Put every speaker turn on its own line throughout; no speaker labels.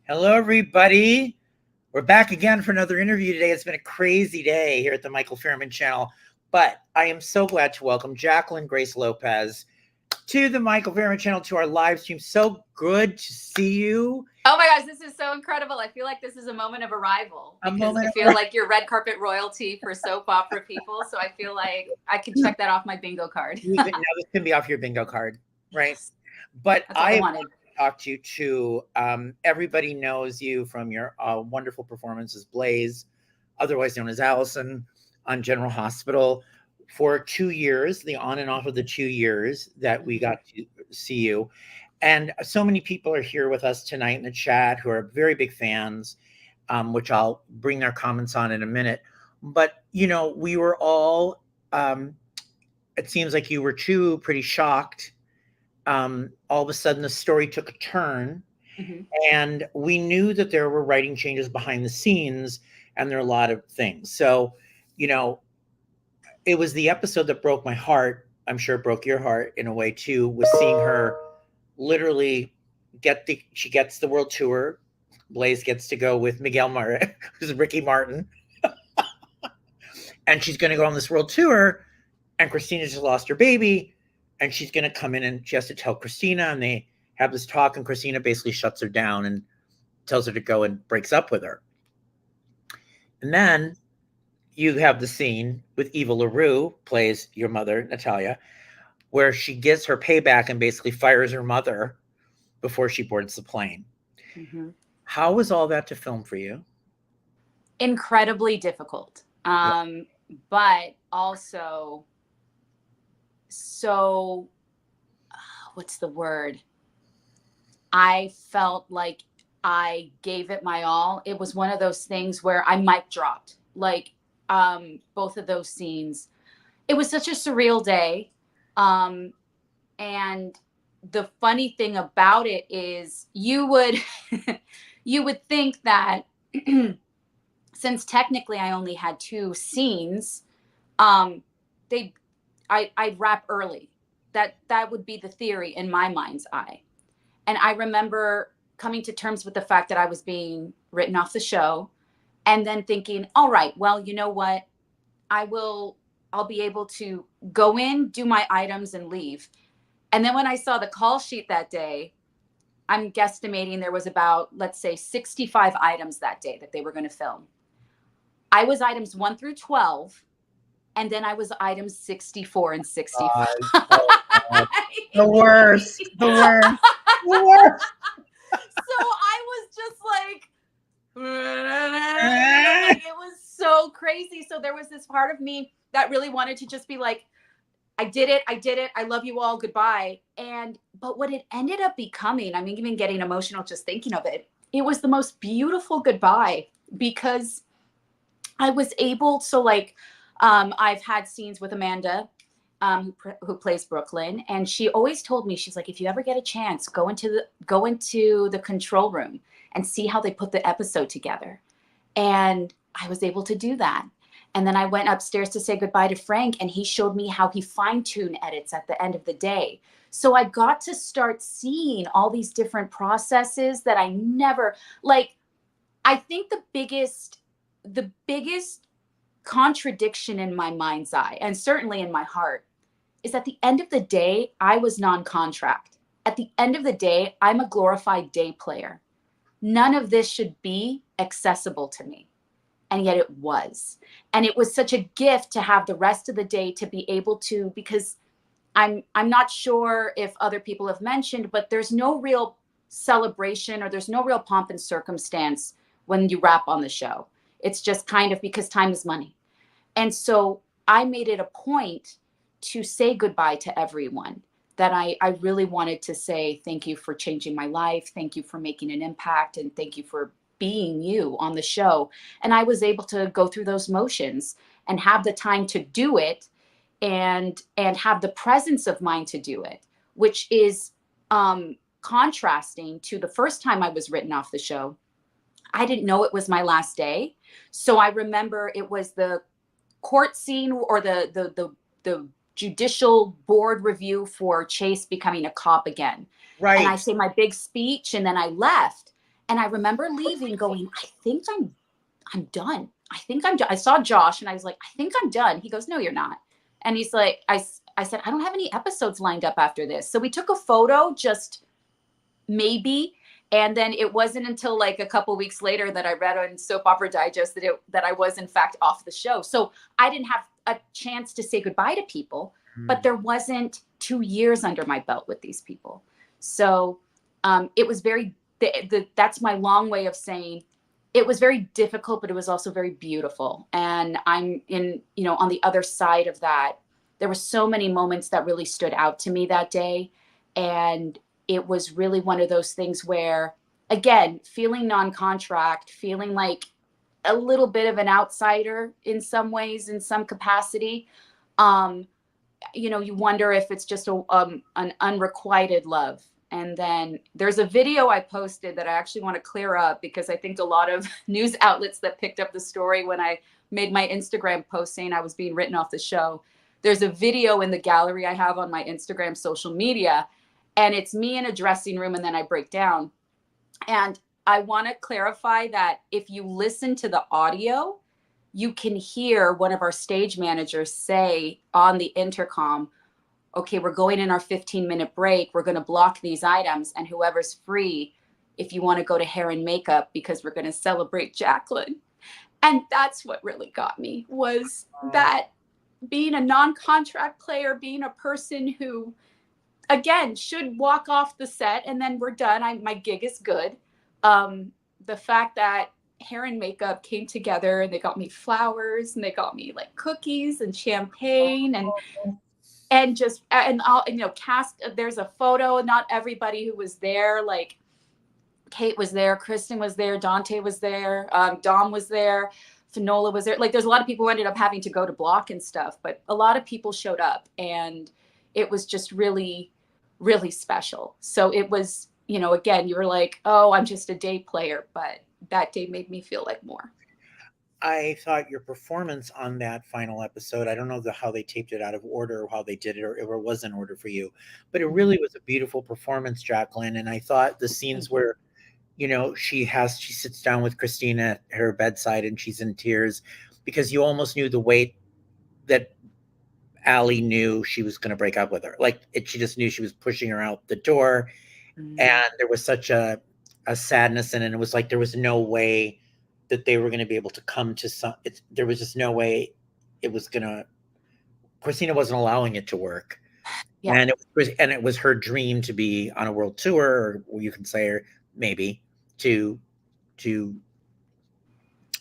Hello, everybody. We're back again for another interview today. It's been a crazy day here at the Michael Fairman Channel, but I am so glad to welcome Jacqueline Grace Lopez to the Michael Fairman Channel, to our live stream. So good to see you.
Oh my gosh, this is so incredible. I feel like this is a moment of arrival because I feel like you're red carpet royalty for soap opera people. So I feel like I can check that off my bingo card.
Now this can be off your bingo card, right?
Yes.
But
I wanted
to talk to you too. Everybody knows you from your wonderful performance as Blaze, otherwise known as Allison, on General Hospital for 2 years, the on and off of the 2 years that we got to see you. And so many people are here with us tonight in the chat who are very big fans, which I'll bring their comments on in a minute. But, you know, we were all, it seems like you were too pretty shocked. All of a sudden the story took a turn, and we knew that there were writing changes behind the scenes, and there are a lot of things. So, you know, it was the episode that broke my heart. I'm sure it broke your heart in a way too, was seeing her literally she gets the world tour. Blaze gets to go with Miquel Morez, who's Ricky Martin. And she's going to go on this world tour, and Kristina just lost her baby. And she's going to come in and she has to tell Kristina, and they have this talk, and Kristina basically shuts her down and tells her to go and breaks up with her. And then you have the scene with Eva LaRue, plays your mother, Natalia, where she gets her payback and basically fires her mother before she boards the plane. How was all that to film for you?
Incredibly difficult. But also so what's the word? I felt like I gave it my all. It was one of those things where I mic dropped, like both of those scenes. It was such a surreal day. And the funny thing about it is you would think that since technically I only had 2 scenes, I'd wrap early. That would be the theory in my mind's eye. And I remember coming to terms with the fact that I was being written off the show, and then thinking, all right, well, you know what? I'll be able to go in, do my items, and leave. And then when I saw the call sheet that day, I'm guesstimating there was about, let's say, 65 items that day that they were going to film. I was items 1 through 12. And then I was items 64 and 65.
The worst. So I
was just like, it was so crazy. So there was this part of me that really wanted to just be like, I did it. I love you all. Goodbye. But what it ended up becoming, I mean, even getting emotional just thinking of it, it was the most beautiful goodbye, because I was able to, like, I've had scenes with Amanda, who plays Brooklyn, and she always told me, she's like, if you ever get a chance, go into the control room and see how they put the episode together. And I was able to do that. And then I went upstairs to say goodbye to Frank, and he showed me how he fine-tuned edits at the end of the day. So I got to start seeing all these different processes that I never, like, I think the biggest contradiction in my mind's eye, and certainly in my heart, is at the end of the day, I was non-contract. At the end of the day, I'm a glorified day player. None of this should be accessible to me. And yet it was. And it was such a gift to have the rest of the day to be able to, because I'm not sure if other people have mentioned, but there's no real celebration, or there's no real pomp and circumstance when you wrap on the show. It's just kind of because time is money. And so I made it a point to say goodbye to everyone, that I really wanted to say thank you for changing my life. Thank you for making an impact. And thank you for being you on the show. And I was able to go through those motions and have the time to do it, and have the presence of mind to do it, which is contrasting to the first time I was written off the show. I didn't know it was my last day. So I remember it was the court scene, or the judicial board review for Chase becoming a cop again.
Right.
And I say my big speech, and then I left. And I remember leaving going, I think I'm done. I think I'm done. I saw Josh and I was like, I think I'm done. He goes, no, you're not. And he's like, I said, I don't have any episodes lined up after this. So we took a photo, just maybe. And then it wasn't until like a couple weeks later that I read on Soap Opera Digest that I was in fact off the show. So I didn't have a chance to say goodbye to people, but there wasn't 2 years under my belt with these people. So it was very, that's my long way of saying it was very difficult, but it was also very beautiful. And I'm in, on the other side of that, there were so many moments that really stood out to me that day. And it was really one of those things where, again, feeling non-contract, feeling like a little bit of an outsider in some ways, in some capacity. You wonder if it's just an unrequited love. And then there's a video I posted that I actually want to clear up, because I think a lot of news outlets that picked up the story when I made my Instagram post saying I was being written off the show. There's a video in the gallery I have on my Instagram social media, and it's me in a dressing room, and then I break down. And I want to clarify that if you listen to the audio, you can hear one of our stage managers say on the intercom, okay, we're going in our 15-minute break. We're going to block these items, and whoever's free, if you want to go to hair and makeup, because we're going to celebrate Jacqueline. And that's what really got me, was that being a non-contract player, being a person who, again, should walk off the set and then we're done. My gig is good. The fact that hair and makeup came together and they got me flowers and they got me like cookies and champagne and cast. There's a photo. Not everybody who was there, like Kate was there, Kristen was there, Dante was there, Dom was there, Finola was there. Like, there's a lot of people who ended up having to go to block and stuff, but a lot of people showed up, and it was just really, really special. So it was, again, you were like, oh, I'm just a day player, but that day made me feel like more.
I thought your performance on that final episode, I don't know how they taped it out of order or how they did it, or if it was in order for you, but it really was a beautiful performance, Jacqueline. And I thought the scenes where, she sits down with Kristina at her bedside and she's in tears, because you almost knew the weight that Allie knew she was going to break up with her. Like, she just knew she was pushing her out the door. And there was such a sadness in it. And it was like, there was no way that they were going to be able to come to there was just no way it was going to, Kristina wasn't allowing it to work. Yeah. And it was her dream to be on a world tour, or you can say, or maybe to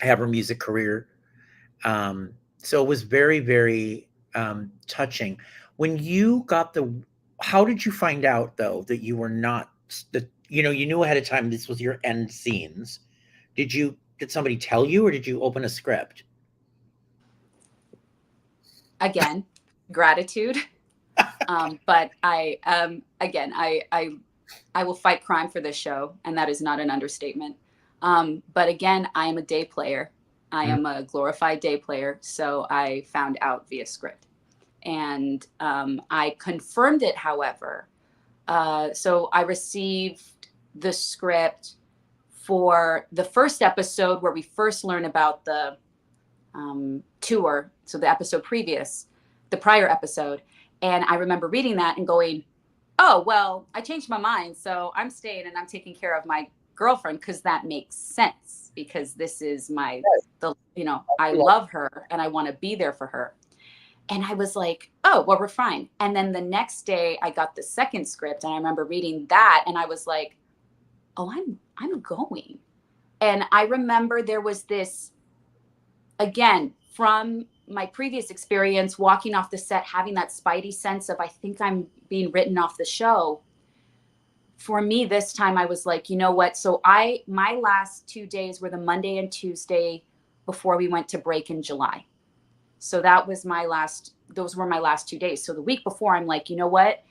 have her music career. So it was very, very touching. When you got how did you find out though that you were not you knew ahead of time this was your end scenes? Did somebody tell you, or did you open a script?
Again, gratitude. But I will fight crime for this show, and that is not an understatement. But again, I am a day player. I am a glorified day player. So I found out via script, and I confirmed it, however. So I received the script for the first episode where we first learn about the tour. So the episode previous, the prior episode. And I remember reading that and going, oh, well, I changed my mind. So I'm staying and I'm taking care of my girlfriend, because that makes sense, because this is I love her and I want to be there for her. And I was like, oh, well, we're fine. And then the next day I got the second script, and I remember reading that and I was like, oh, I'm going. And I remember there was this, again, from my previous experience, walking off the set, having that spidey sense of, I think I'm being written off the show. For me, this time I was like, you know what? So my last 2 days were the Monday and Tuesday before we went to break in July. So those were my last 2 days. So the week before, I'm like, you know what?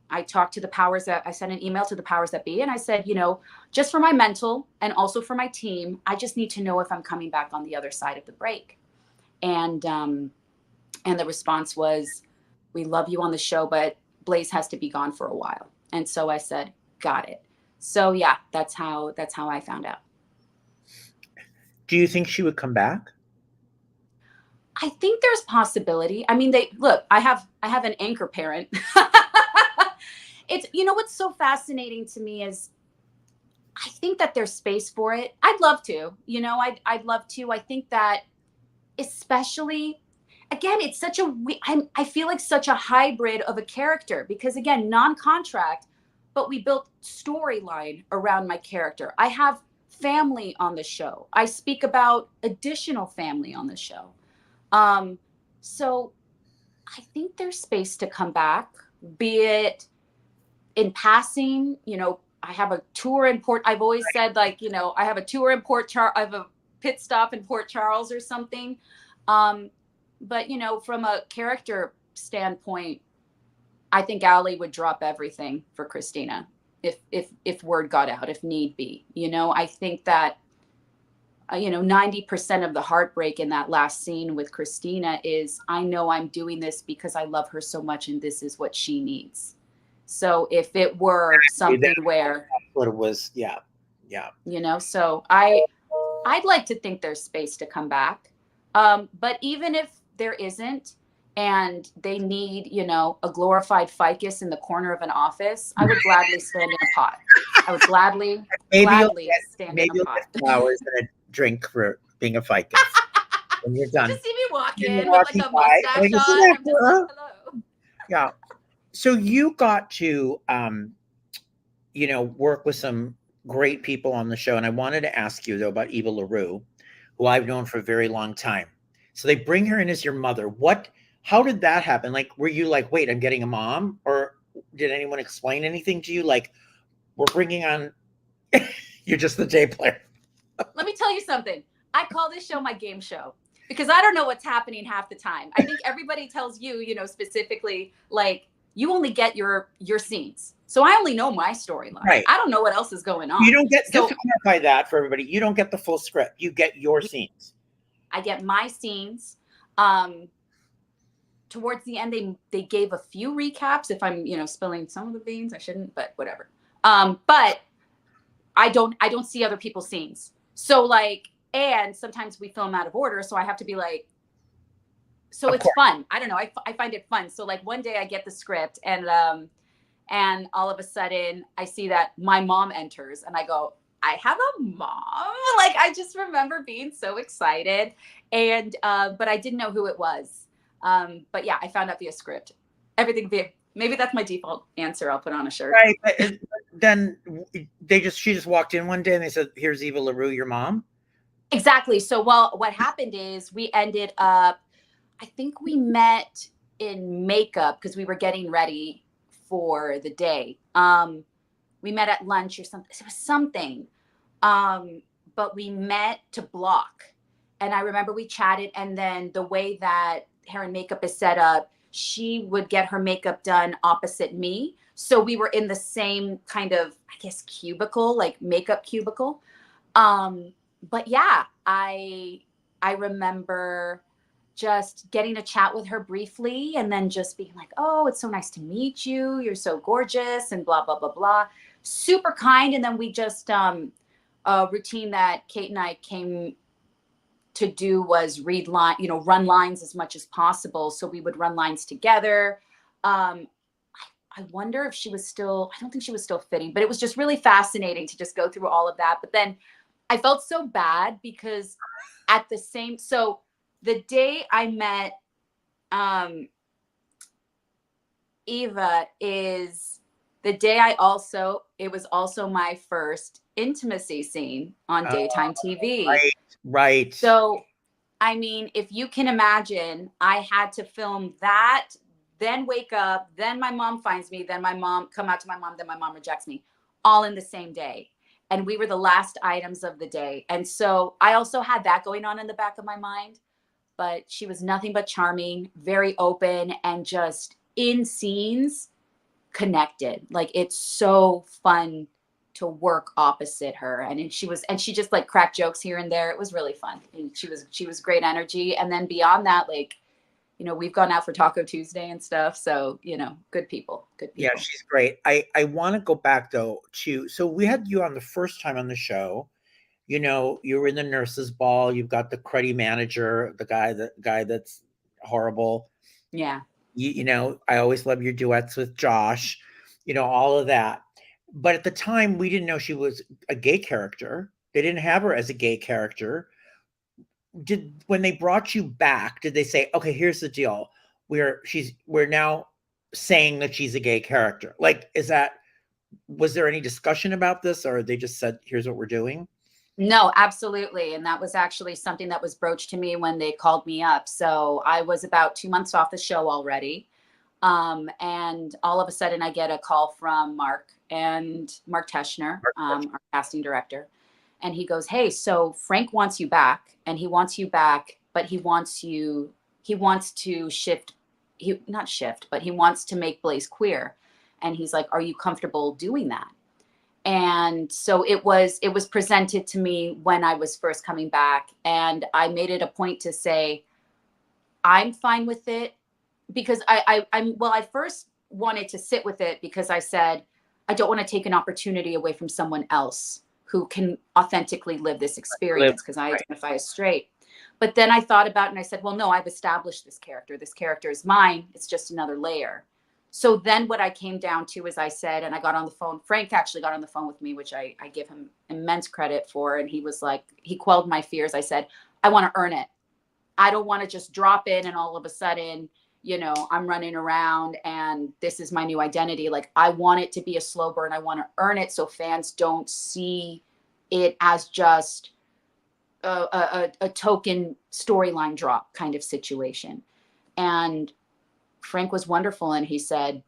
I talked to the powers that, I sent an email to the powers that be. And I said, just for my mental and also for my team, I just need to know if I'm coming back on the other side of the break. And the response was, we love you on the show, but Blaze has to be gone for a while. And so I said, got it. So yeah, that's how I found out.
Do you think she would come back?
I think there's possibility. I mean, I have an anchor parent. It's, you know, what's so fascinating to me is I think that there's space for it. I'd love to, you know, I'd love to. I think that especially, again, it's such a I feel like such a hybrid of a character because again, non-contract, but we built storyline around my character. I have family on the show. I speak about additional family on the show. Um, so I think there's space to come back, be it in passing. You know, I have a tour in Port. I've always said, like, you know, I have a tour in Port Charles. I have a pit stop in Port Charles or something. But you know, from a character standpoint, I think Allie would drop everything for Kristina if word got out, if need be. You know, I think that you know, 90% of the heartbreak in that last scene with Kristina is I know I'm doing this because I love her so much and this is what she needs. So if it were something where
what it was, yeah.
You know, so I'd like to think there's space to come back. But even if there isn't and they need, you know, a glorified ficus in the corner of an office, I would gladly stand in a pot. I would gladly stand in a pot.
Get flowers and a drink for being a ficus. When you're done.
Just see me walk in with like a mustache on. I'm just like, hello.
Yeah. So you got to, you know, work with some great people on the show. And I wanted to ask you, though, about Eva LaRue, who I've known for a very long time. So they bring her in as your mother. How did that happen? Like, were you like, wait, I'm getting a mom? Or did anyone explain anything to you? Like, we're bringing on, you're just the day player.
Let me tell you something. I call this show my game show because I don't know what's happening half the time. I think everybody tells you, you know, specifically, like, you only get your scenes. So I only know my storyline. Right. I don't know what else is going on.
You don't get, just to clarify that for everybody, you don't get the full script. You get your scenes.
I get my scenes. Towards the end, they gave a few recaps. If I'm, you know, spilling some of the beans, I shouldn't, but whatever. But I don't see other people's scenes. So like, and sometimes we film out of order. So I have to be like, so it's fun. I don't know. I find it fun. So like one day I get the script and all of a sudden I see that my mom enters and I go, I have a mom. Like, I just remember being so excited and, but I didn't know who it was. But yeah, I found out via script, everything via, maybe that's my default answer. I'll put on a shirt.
Right. But then she just walked in one day and they said, here's Eva LaRue, your mom.
Exactly. So, well, what happened is we ended up, I think we met in makeup because we were getting ready for the day. We met at lunch or something. It was something. But we met to block. And I remember we chatted. And then the way that hair and makeup is set up, she would get her makeup done opposite me. So we were in the same kind of, I guess, cubicle, like makeup cubicle. But yeah, I remember just getting a chat with her briefly and then just being like, oh, it's so nice to meet you. You're so gorgeous and blah, blah, blah, blah. Super kind. And then we just, a routine that Kate and I came to do was run lines as much as possible. So we would run lines together. I wonder if she was still, I don't think she was still fitting, but it was just really fascinating to just go through all of that. But then I felt so bad because so the day I met Eva is the day it was also my first intimacy scene on daytime TV.
Right.
So, I mean, if you can imagine, I had to film that, then wake up, then my mom finds me, then my mom come out to my mom, then my mom rejects me, all in the same day. And we were the last items of the day. And so I also had that going on in the back of my mind, but she was nothing but charming, very open, and just in scenes connected. Like, it's so fun to work opposite her. And she just like cracked jokes here and there. It was really fun. And she was great energy. And then beyond that, like, we've gone out for Taco Tuesday and stuff. So, good people, good
Yeah,
people.
she's great. I want to go back though to, so we had you on the first time on the show. You were in the nurses' ball. You've got the cruddy manager, the guy that's horrible.
Yeah.
I always love your duets with Josh. All of that. But at the time, we didn't know she was a gay character. They didn't have her as a gay character. When they brought you back, did they say, okay, here's the deal, we're now saying that she's a gay character? Like, was there any discussion about this, or they just said, here's what we're doing?
No, absolutely. And that was actually something that was broached to me when they called me up. So I was about 2 months off the show already. And all of a sudden I get a call from Mark Teschner, our casting director. And he goes, hey, so Frank wants you back, and he wants you back, but he wants to shift, not shift, but he wants to make Blaze queer. And he's like, are you comfortable doing that? And so it was presented to me when I was first coming back, and I made it a point to say, I'm fine with it, because I first wanted to sit with it because I said, I don't want to take an opportunity away from someone else who can authentically live this experience, because I identify as straight. But then I thought about it and I said, well, no, I've established this character. This character is mine. It's just another layer. So then what I came down to is I said, and I got on the phone, Frank actually got on the phone with me, which I give him immense credit for. And he was like, he quelled my fears. I said, I want to earn it. I don't want to just drop in and all of a sudden, I'm running around and this is my new identity. Like, I want it to be a slow burn. I want to earn it so fans don't see it as just a token storyline drop kind of situation. And Frank was wonderful. And he said,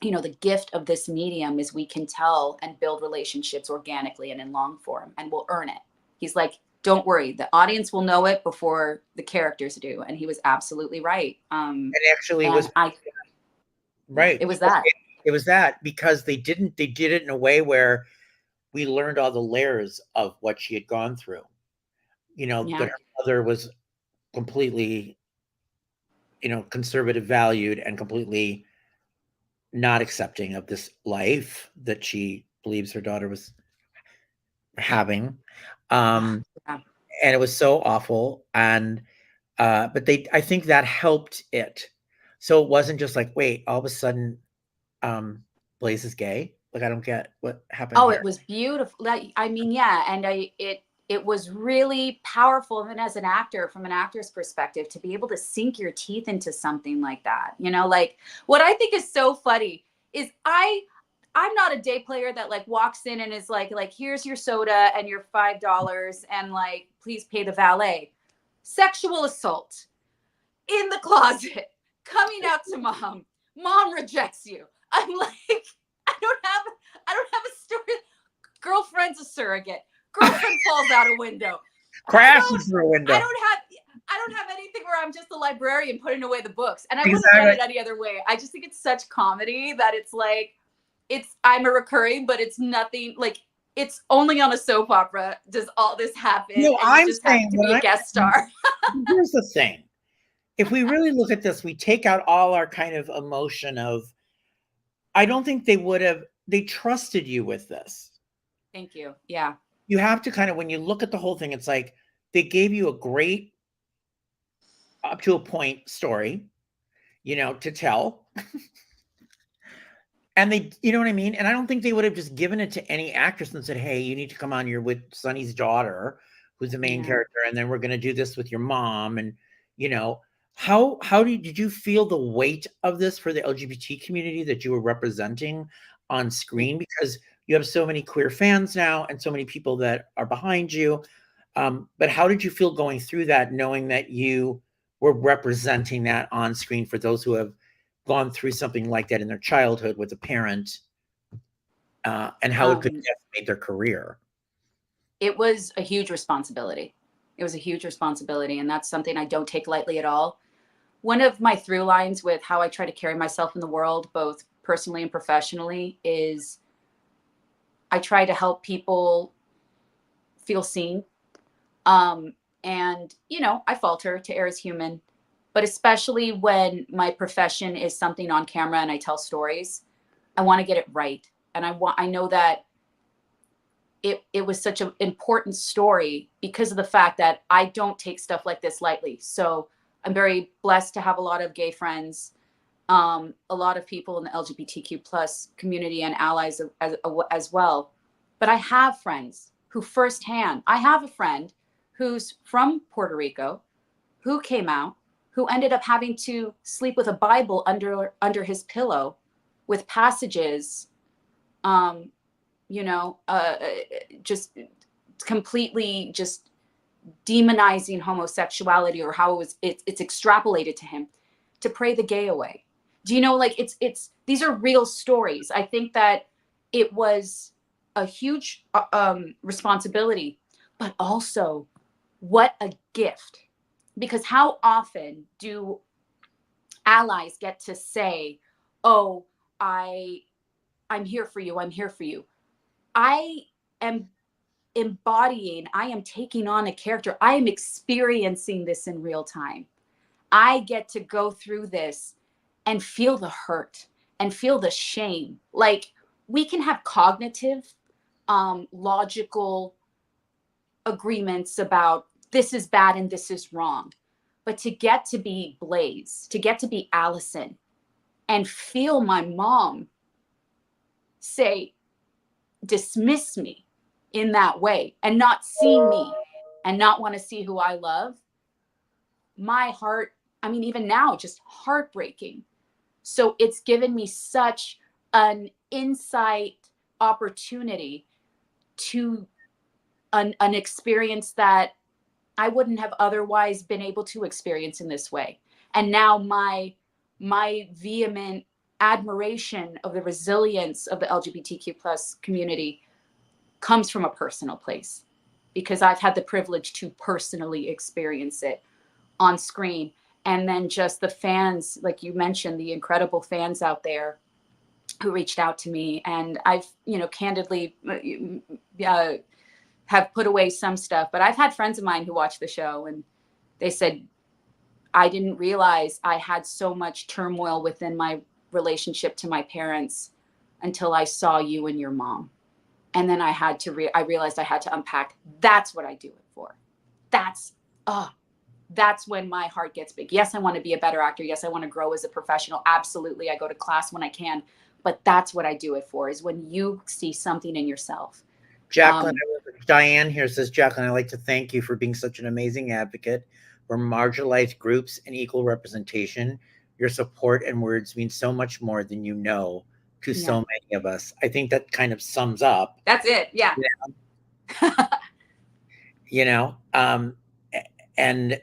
the gift of this medium is we can tell and build relationships organically and in long form, and we'll earn it. He's like, don't worry, the audience will know it before the characters do. And he was absolutely right.
It actually was right.
It was that.
It was that, because they did it in a way where we learned all the layers of what she had gone through. That her mother was completely, conservative valued and completely not accepting of this life that she believes her daughter was having. And it was so awful. And but I think that helped it. So it wasn't just like, wait, all of a sudden Blaze is gay. Like, I don't get what happened.
Oh, here. It was beautiful. I mean, yeah. And it was really powerful. And as an actor, from an actor's perspective, to be able to sink your teeth into something like that, like, what I think is so funny is I'm not a day player that like walks in and is like, here's your soda and your $5 and like, please pay the valet. Sexual assault in the closet, coming out to mom rejects you. I'm like, I don't have a story. Girlfriend's a surrogate. Girlfriend falls out a window.
Crashes through a window.
I don't have anything where I'm just a librarian putting away the books. And I wouldn't run it any other way. I just think it's such comedy that it's like, I'm a recurring, but it's nothing like, it's only on a soap opera does all this happen.
No, I'm
just saying to be a guest star.
Here's the thing. If we really look at this, we take out all our kind of emotion of, I don't think they trusted you with this.
Thank you. Yeah.
You have to kind of, when you look at the whole thing, it's like they gave you a great, up to a point story, to tell. And they, you know what I mean? And I don't think they would have just given it to any actress and said, hey, you need to come on, you're with Sonny's daughter, who's the main character, and then we're going to do this with your mom. And, how did you feel the weight of this for the LGBT community that you were representing on screen? Because you have so many queer fans now and so many people that are behind you. But how did you feel going through that, knowing that you were representing that on screen for those who have gone through something like that in their childhood with a parent, and how it could decimate their career?
It was a huge responsibility. It was a huge responsibility. And that's something I don't take lightly at all. One of my through lines with how I try to carry myself in the world, both personally and professionally, is I try to help people feel seen. And, I falter, to err is human, But especially when my profession is something on camera and I tell stories, I want to get it right. And I know that it was such an important story because of the fact that I don't take stuff like this lightly. So I'm very blessed to have a lot of gay friends, a lot of people in the LGBTQ plus community and allies as well. But I have friends who firsthand, I have a friend who's from Puerto Rico, who came out, who ended up having to sleep with a Bible under his pillow with passages, just completely just demonizing homosexuality, or how it's extrapolated to him to pray the gay away. Do you know, like it's these are real stories. I think that it was a huge responsibility, but also what a gift. Because how often do allies get to say, "Oh, I'm here for you. I'm here for you." I am I am taking on a character. I am experiencing this in real time. I get to go through this and feel the hurt and feel the shame. Like, we can have cognitive, logical agreements about this is bad and this is wrong. But to get to be Blaze, to get to be Allison, and feel my mom say, dismiss me in that way, and not see me and not want to see who I love, my heart, I mean, even now, just heartbreaking. So it's given me such an insight opportunity to an experience that I wouldn't have otherwise been able to experience in this way. And now my vehement admiration of the resilience of the LGBTQ plus community comes from a personal place, because I've had the privilege to personally experience it on screen. And then just the fans, like you mentioned, the incredible fans out there who reached out to me. And I've, candidly have put away some stuff, but I've had friends of mine who watched the show and they said, I didn't realize I had so much turmoil within my relationship to my parents until I saw you and your mom. And then I had to I realized I had to unpack. That's what I do it for. That's when my heart gets big. Yes, I want to be a better actor. Yes, I want to grow as a professional. Absolutely. I go to class when I can, but that's what I do it for, is when you see something in yourself.
Jacqueline, Diane here says, Jacqueline, I'd like to thank you for being such an amazing advocate for marginalized groups and equal representation. Your support and words mean so much more than you know to so many of us. I think that kind of sums up.
That's it. Yeah.
And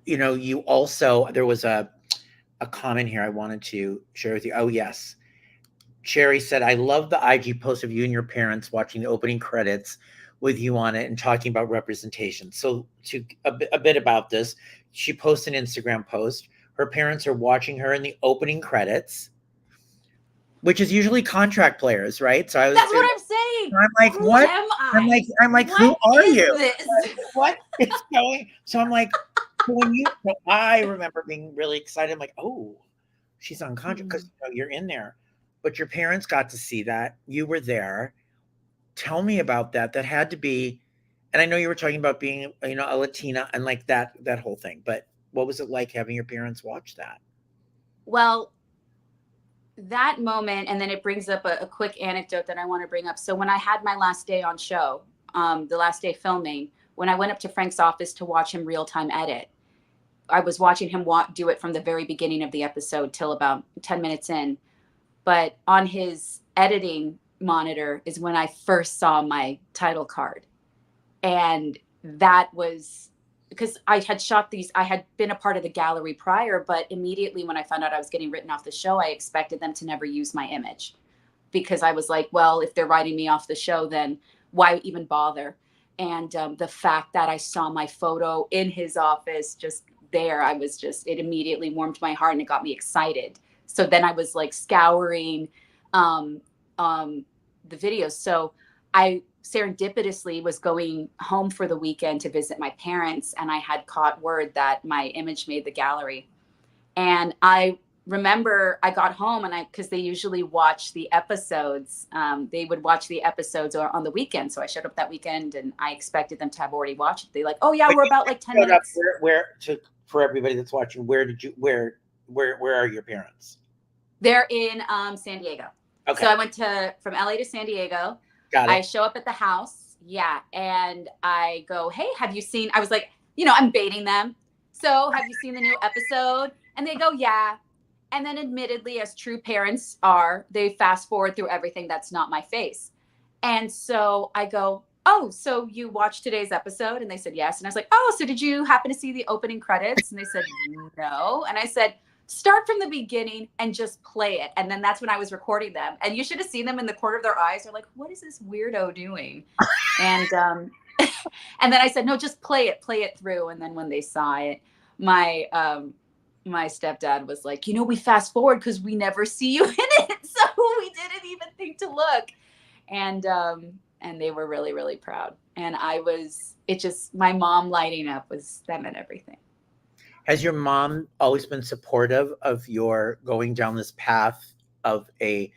you also, there was a comment here I wanted to share with you. Oh, yes. Sherry said, I love the IG post of you and your parents watching the opening credits with you on it and talking about representation. So a bit about this, she posted an Instagram post. Her parents are watching her in the opening credits, which is usually contract players, right? So
that's what I'm saying.
I'm like, who what?
Am I?
I'm like, who are you?
This?
What is going? So I'm like, I remember being really excited. I'm like, oh, she's on contract, because you're in there. But your parents got to see that. You were there. Tell me about that. That had to be, and I know you were talking about being, a Latina and like that whole thing. But what was it like having your parents watch that?
Well, that moment, and then it brings up a quick anecdote that I want to bring up. So when I had my last day on show, the last day filming, when I went up to Frank's office to watch him real-time edit, I was watching him do it from the very beginning of the episode till about 10 minutes in. But on his editing monitor is when I first saw my title card. And that was because I had shot these, I had been a part of the gallery prior, but immediately when I found out I was getting written off the show, I expected them to never use my image, because I was like, well, if they're writing me off the show, then why even bother? And the fact that I saw my photo in his office just there, it immediately warmed my heart and it got me excited. So then I was like scouring the videos. So I serendipitously was going home for the weekend to visit my parents, and I had caught word that my image made the gallery. And I remember I got home, and because they usually watch the episodes, they would watch the episodes on the weekend. So I showed up that weekend, and I expected them to have already watched it. They like, oh yeah,
But
we're
you
about like 10
showed up
minutes.
for everybody that's watching, where are your parents?
They're in San Diego.
Okay.
So I went from LA to San Diego.
Got it.
I show up at the house. Yeah. And I go, hey, have you seen, I was like, I'm baiting them. So have you seen the new episode? And they go, yeah. And then admittedly, as true parents are, they fast forward through everything that's not my face. And so I go, oh, so you watched today's episode? And they said, yes. And I was like, oh, so did you happen to see the opening credits? And they said, no. And I said, start from the beginning and just play it. And then that's when I was recording them. And you should have seen them in the corner of their eyes. They're like, what is this weirdo doing? And and then I said, no, just play it through. And then when they saw it, my stepdad was like, we fast forward because we never see you in it. So we didn't even think to look. And they were really, really proud. And my mom lighting up that meant everything.
Has your mom always been supportive of your going down this path of a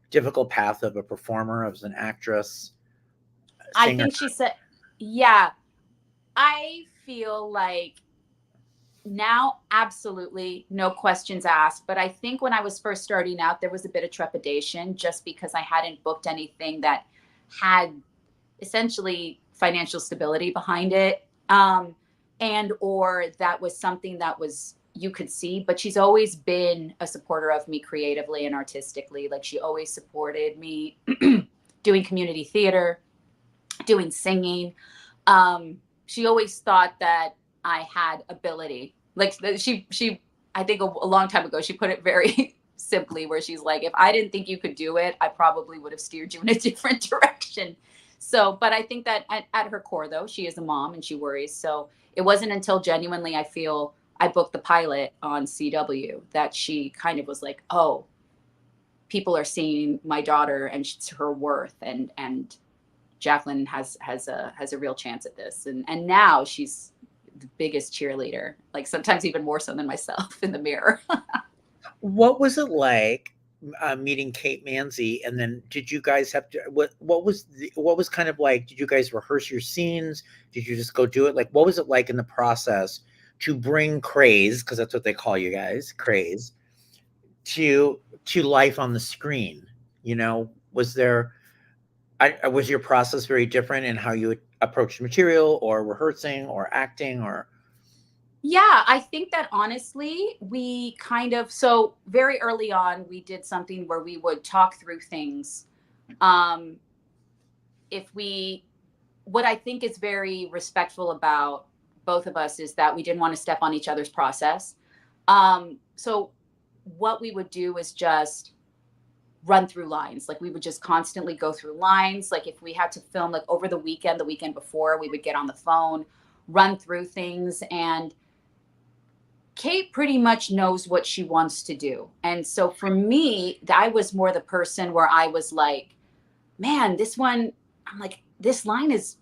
difficult path of a performer, as an actress? Singer?
I think she said, yeah, I feel like now, absolutely, no questions asked. But I think when I was first starting out, there was a bit of trepidation just because I hadn't booked anything that had essentially financial stability behind it. And or that was something that you could see. But she's always been a supporter of me creatively and artistically. Like, she always supported me doing community theater, doing singing. She always thought that I had ability. Like, she I think a long time ago, she put it very simply, where she's like, if I didn't think you could do it, I probably would have steered you in a different direction. So, but I think that at her core, though, she is a mom and she worries. So it wasn't until genuinely I feel I booked the pilot on CW that she kind of was like, oh, people are seeing my daughter and her worth, and Jacqueline has a real chance at this. And now she's the biggest cheerleader, like sometimes even more so than myself in the mirror.
What was it like meeting Kate Mansi? And then did you guys have to, what was kind of like, did you guys rehearse your scenes? Did you just go do it? Like, what was it like in the process to bring craze, because that's what they call you guys, craze, to life on the screen? Was your process very different in how you approached material or rehearsing or acting or?
Yeah, I think that honestly, we so very early on, we did something where we would talk through things. What I think is very respectful about both of us is that we didn't want to step on each other's process. So what we would do is just run through lines. Like, we would just constantly go through lines. Like, if we had to film like over the weekend before, we would get on the phone, run through things. And Kate pretty much knows what she wants to do. And so for me, I was more the person where I was like, man, this one, I'm like, this line it's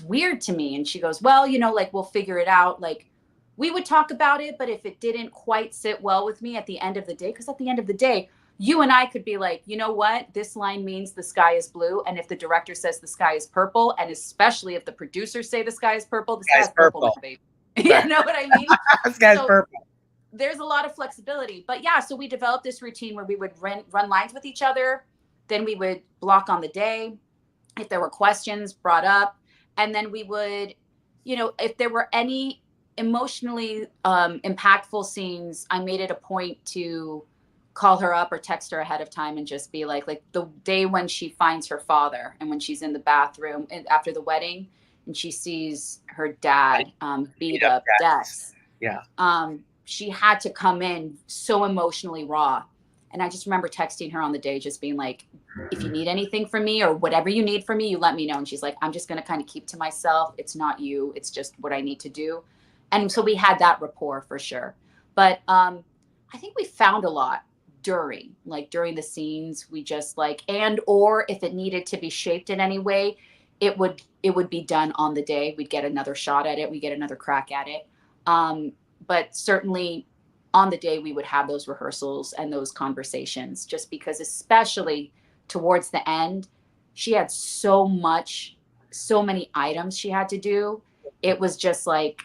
weird to me. And she goes, well, like, we'll figure it out. Like, we would talk about it, but if it didn't quite sit well with me at the end of the day, because at the end of the day, you and I could be like, you know what? This line means the sky is blue. And if the director says the sky is purple, and especially if the producers say the sky is purple, the sky is purple, baby. You know what I mean?
The sky's purple.
There's a lot of flexibility. But yeah, so we developed this routine where we would run lines with each other. Then we would block on the day if there were questions brought up. And then we would, if there were any emotionally impactful scenes, I made it a point to call her up or text her ahead of time and just be like the day when she finds her father and when she's in the bathroom after the wedding and she sees her dad beat up Dex.
Yeah.
She had to come in so emotionally raw. And I just remember texting her on the day, just being like, if you need anything from me or whatever you need from me, you let me know. And she's like, I'm just going to kind of keep to myself. It's not you. It's just what I need to do. And so we had that rapport for sure. But I think we found a lot during the scenes, we just like, and or if it needed to be shaped in any way, it would be done on the day. We'd get another shot at it, we get another crack at it. But certainly on the day we would have those rehearsals and those conversations, just because especially towards the end, she had so many items she had to do. It was just like,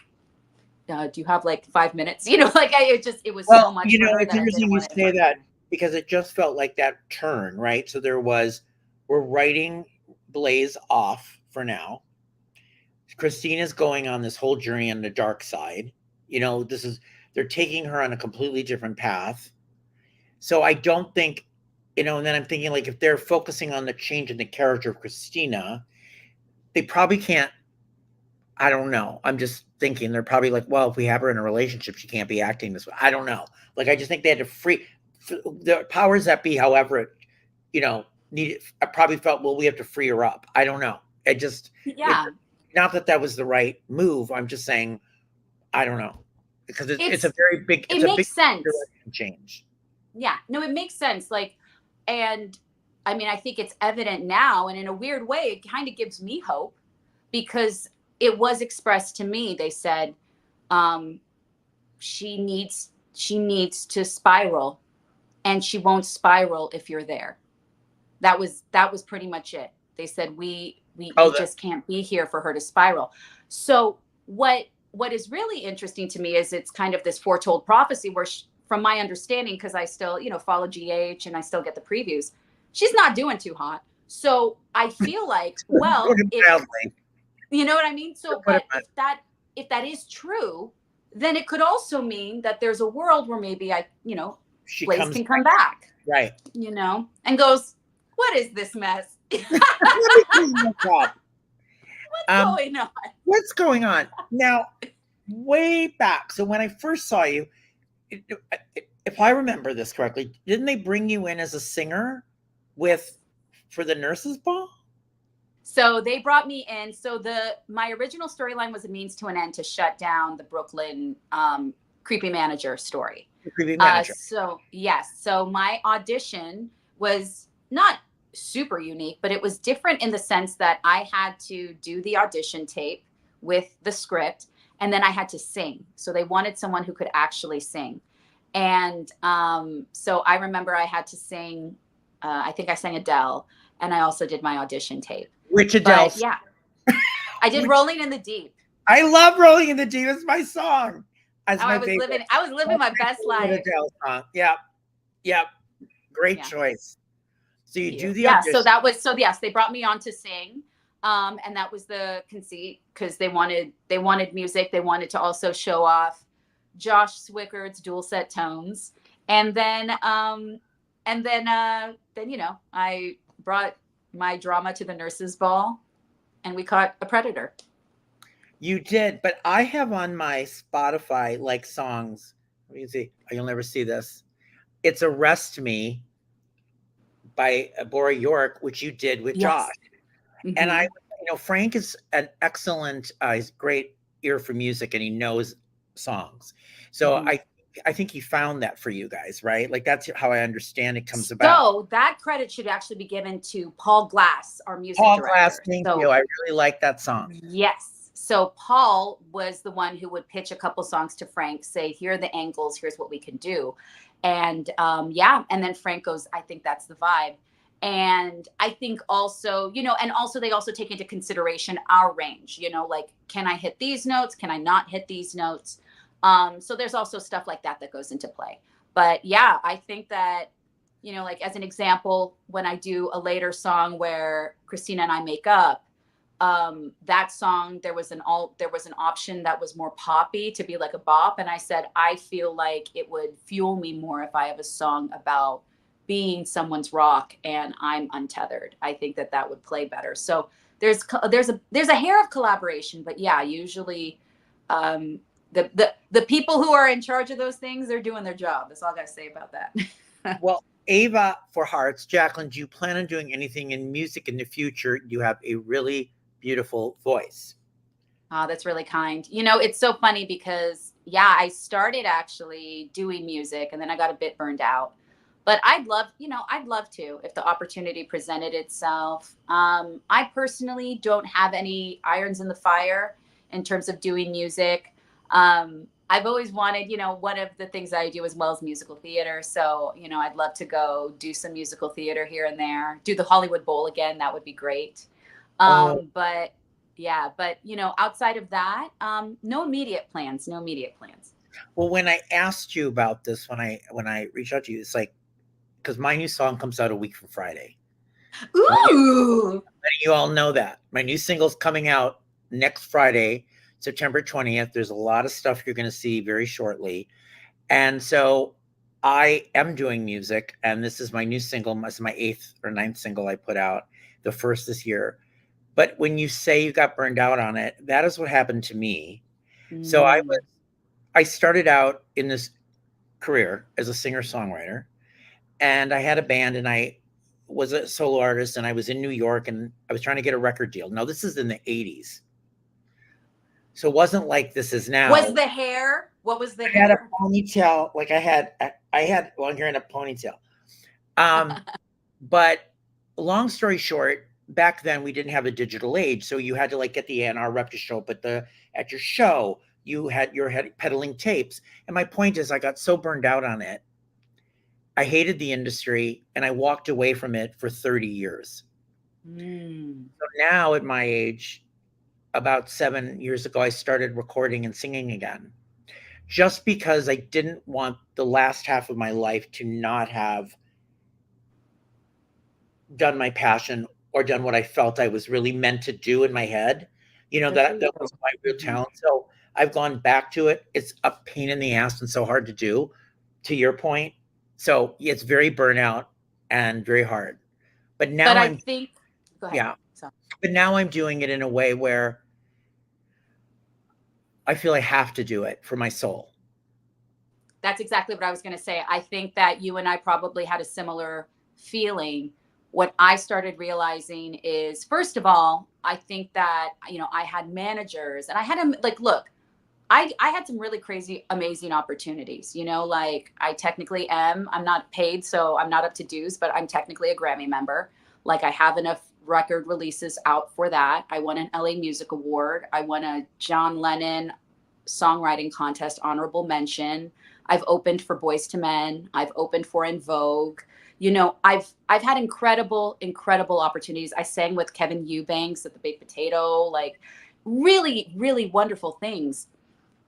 do you have like 5 minutes? Like it was so much for her
it's
that I
interesting
didn't
you
want it
say
to.
that, because it just felt like that turn, right? So we're writing Blaze off for now. Kristina's going on this whole journey on the dark side. They're taking her on a completely different path. So I don't think, and then I'm thinking, like, if they're focusing on the change in the character of Kristina, they probably can't. I don't know. I'm just thinking they're probably like, well, if we have her in a relationship, she can't be acting this way. I don't know. Like, I just think they had to free the powers that be, however it, needed. I probably felt, well, we have to free her up. I don't know.
Yeah.
Not that was the right move. I'm just saying, I don't know, because it's a very big,
it makes sense.
direction change.
Yeah, no, it makes sense. Like, and I mean, I think it's evident now, and in a weird way, it kind of gives me hope, because it was expressed to me. They said, she needs to spiral, and she won't spiral if you're there. That was pretty much it. They said we just can't be here for her to spiral. So what is really interesting to me is it's kind of this foretold prophecy where from my understanding, because I still, follow GH and I still get the previews, she's not doing too hot. So I feel like, well, you know what I mean? So, but if that is true, then it could also mean that there's a world where maybe Blaze can come back.
Right.
And goes, what is this mess?
What's going on? Now, way back. So when I first saw you, if I remember this correctly, didn't they bring you in as a singer for the nurses' ball?
So they brought me in. So my original storyline was a means to an end to shut down the Brooklyn creepy manager story.
The creepy manager.
So yes. So my audition was not super unique, but it was different in the sense that I had to do the audition tape with the script, and then I had to sing. So they wanted someone who could actually sing. And so I remember I had to sing, I think I sang Adele, and I also did my audition tape.
Which Adele?
But, yeah. I did Rolling in the Deep.
I love Rolling in the Deep. It's my song.
I was living my best life.
Adele song. Yep. Great choice. So you do the
audition. So yes, they brought me on to sing. And that was the conceit, because they wanted music. They wanted to also show off Josh Swickard's dual set tones. And then I brought my drama to the nurses' ball, and we caught a predator.
You did, but I have on my Spotify like songs. Let me see. You'll never see this. It's "Arrest Me" by Bora York, which you did with Josh. Mm-hmm. And Frank is an excellent, he's great ear for music, and he knows songs. So mm-hmm. I think he found that for you guys, right? Like, that's how I understand it comes about.
So that credit should actually be given to Paul Glass, our music director.
Paul Glass, thank you. I really like that song.
Yes. So Paul was the one who would pitch a couple songs to Frank, say, here are the angles, here's what we can do. And and then Frank goes, I think that's the vibe. And I think also, and also they also take into consideration our range, like, can I hit these notes? Can I not hit these notes? So there's also stuff like that goes into play. But yeah, I think that, like, as an example, when I do a later song where Kristina and I make up, that song, there was an option that was more poppy to be like a bop. And I said, I feel like it would fuel me more if I have a song about being someone's rock and I'm untethered. I think that would play better. So there's a hair of collaboration, but yeah, usually, the people who are in charge of those things, they're doing their job. That's all I got to say about that.
Well, Eva for Hearts, Jacqueline, do you plan on doing anything in music in the future? You have a really beautiful voice.
Oh, that's really kind. It's so funny because, I started actually doing music, and then I got a bit burned out. But I'd love to if the opportunity presented itself. I personally don't have any irons in the fire in terms of doing music. I've always wanted, one of the things I do as well is musical theater. So, I'd love to go do some musical theater here and there, do the Hollywood Bowl again. That would be great.
Oh,
But yeah, but outside of that, no immediate plans, no immediate plans.
well, when I asked you about this, when I reached out to you, it's like because my new song comes out a week from Friday.
Ooh.
Letting you all know that my new single's coming out next Friday, September 20th. There's a lot of stuff you're going to see very shortly. And so I am doing music, and this is my new single. This is my eighth or ninth single I put out, the first this year. But when you say you got burned out on it, that is what happened to me. So
Mm.
I started out in this career as a singer-songwriter, and I had a band, and I was a solo artist, and I was in New York, and I was trying to get a record deal. Now this is in the 80s. So it wasn't like this is
Was
now.
the hair? What was the
I had a
hair?
ponytail, like I had long hair and a ponytail. Um, but long story short, back then we didn't have a digital age, so you had to like get the A&R rep to show up at your show. You had peddling tapes, and my point is, I got so burned out on it. I hated the industry, and I walked away from it for 30 years.
Mm.
So now, at my age, about 7 years ago, I started recording and singing again, just because I didn't want the last half of my life to not have done my passion or done what I felt I was really meant to do in my head.
Good for
That
you.
was my real
Mhm.
talent. So I've gone back to it. It's a pain in the ass and so hard to do, to your point. So it's very burnout and very hard. But
But
now
I
I'm,
think, go ahead.
yeah,
So
but now I'm doing it in a way where I feel I have to do it for my soul.
that's exactly what I was going to say. I think that you and I probably had a similar feeling. What I started realizing is, first of all, I think that, I had managers and I had them like, look, I had some really crazy, amazing opportunities. Like I technically am. I'm not paid, so I'm not up to dues, but I'm technically a Grammy member. Like I have enough record releases out for that. I won an LA Music Award. I won a John Lennon songwriting contest honorable mention. I've opened for Boys to Men. I've opened for In Vogue. I've had incredible, incredible opportunities. I sang with Kevin Eubanks at the Baked Potato, like really, really wonderful things.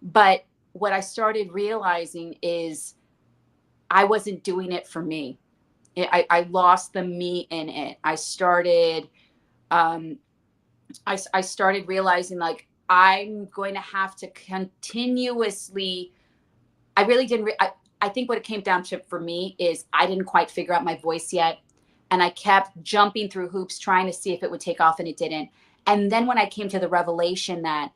But what I started realizing is I wasn't doing it for me. I lost the me in it. Um, I started realizing like I'm going to have to continuously. I really didn't. I think what it came down to for me is I didn't quite figure out my voice yet, and I kept jumping through hoops trying to see if it would take off, and it didn't. And then when I came to the revelation that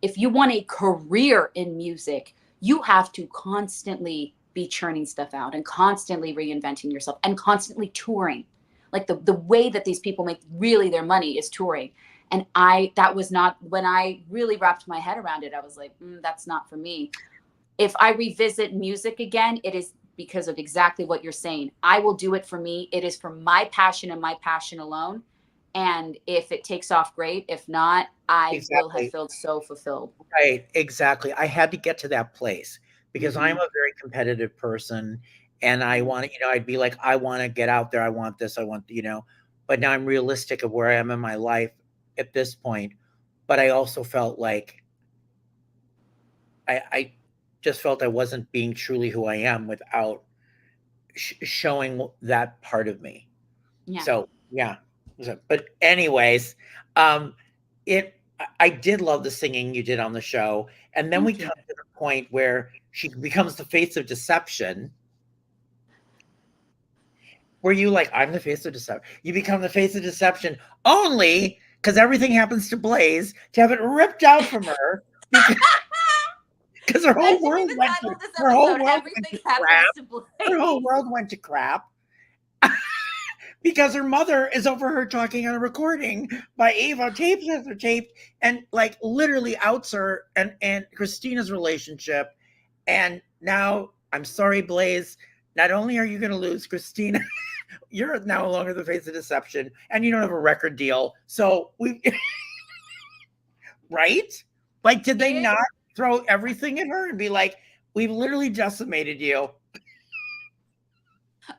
if you want a career in music, you have to constantly be churning stuff out and constantly reinventing yourself and constantly touring. Like the way that these people make really their money is touring. And that was not, when I really wrapped my head around it, I was like, that's not for me. If I revisit music again, it is because of exactly what you're saying. I will do it for me. It is for my passion and my passion alone. And if it takes off, great. If not, I will have
Exactly.
felt so fulfilled.
Right, exactly. I had to get to that place because I'm
Mhm.
a very competitive person, and I
Mm.
want to, I'd be like, I want to get out there. I want this. I want, but now I'm realistic of where I am in my life at this point. But I also felt like I just felt I wasn't being truly who I am without showing that part of me.
Yeah.
So yeah. But anyways, um, I did love the singing you did on the show, and then we
Thank you.
come to the point where she becomes the face of deception. Were you like, I'm the face of deception? You become the face of deception only because everything happens to Blaze to have it ripped out from her because her
That
whole
should be
world
the
went
title
to
of this
her whole
episode.
world went
Everything
to
happens
crap.
to
Her whole
Blaze.
world went to crap. Because her mother is over her talking on a recording by Eva, tapes after taped, and like literally outs her and Kristina's relationship. And now I'm sorry, Blaze. not only are you going to lose Kristina, you're now no longer the face of deception, and you don't have a record deal. So we, right? Like, did they not throw everything at her and be like, we've literally decimated you?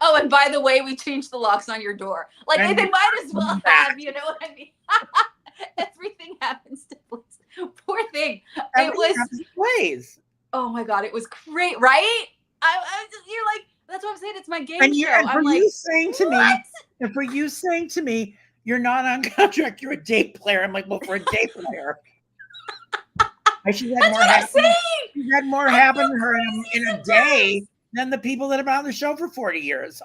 Oh, and by the way, we changed the locks on your door. Like, and they might as well have, you know what I mean? Everything happens to Blaze. Poor thing.
Everything happens to Blaze.
Oh my God, it was great, right? I just, you're like, that's what I'm saying. It's my game
and
show.
And for
I'm
you
like,
saying to me, and for you saying to me, you're not on contract, you're a day player. I'm like, well, for a day player. She had more happen. She had more happen to her in a day than the people that have been on the show for 40 years.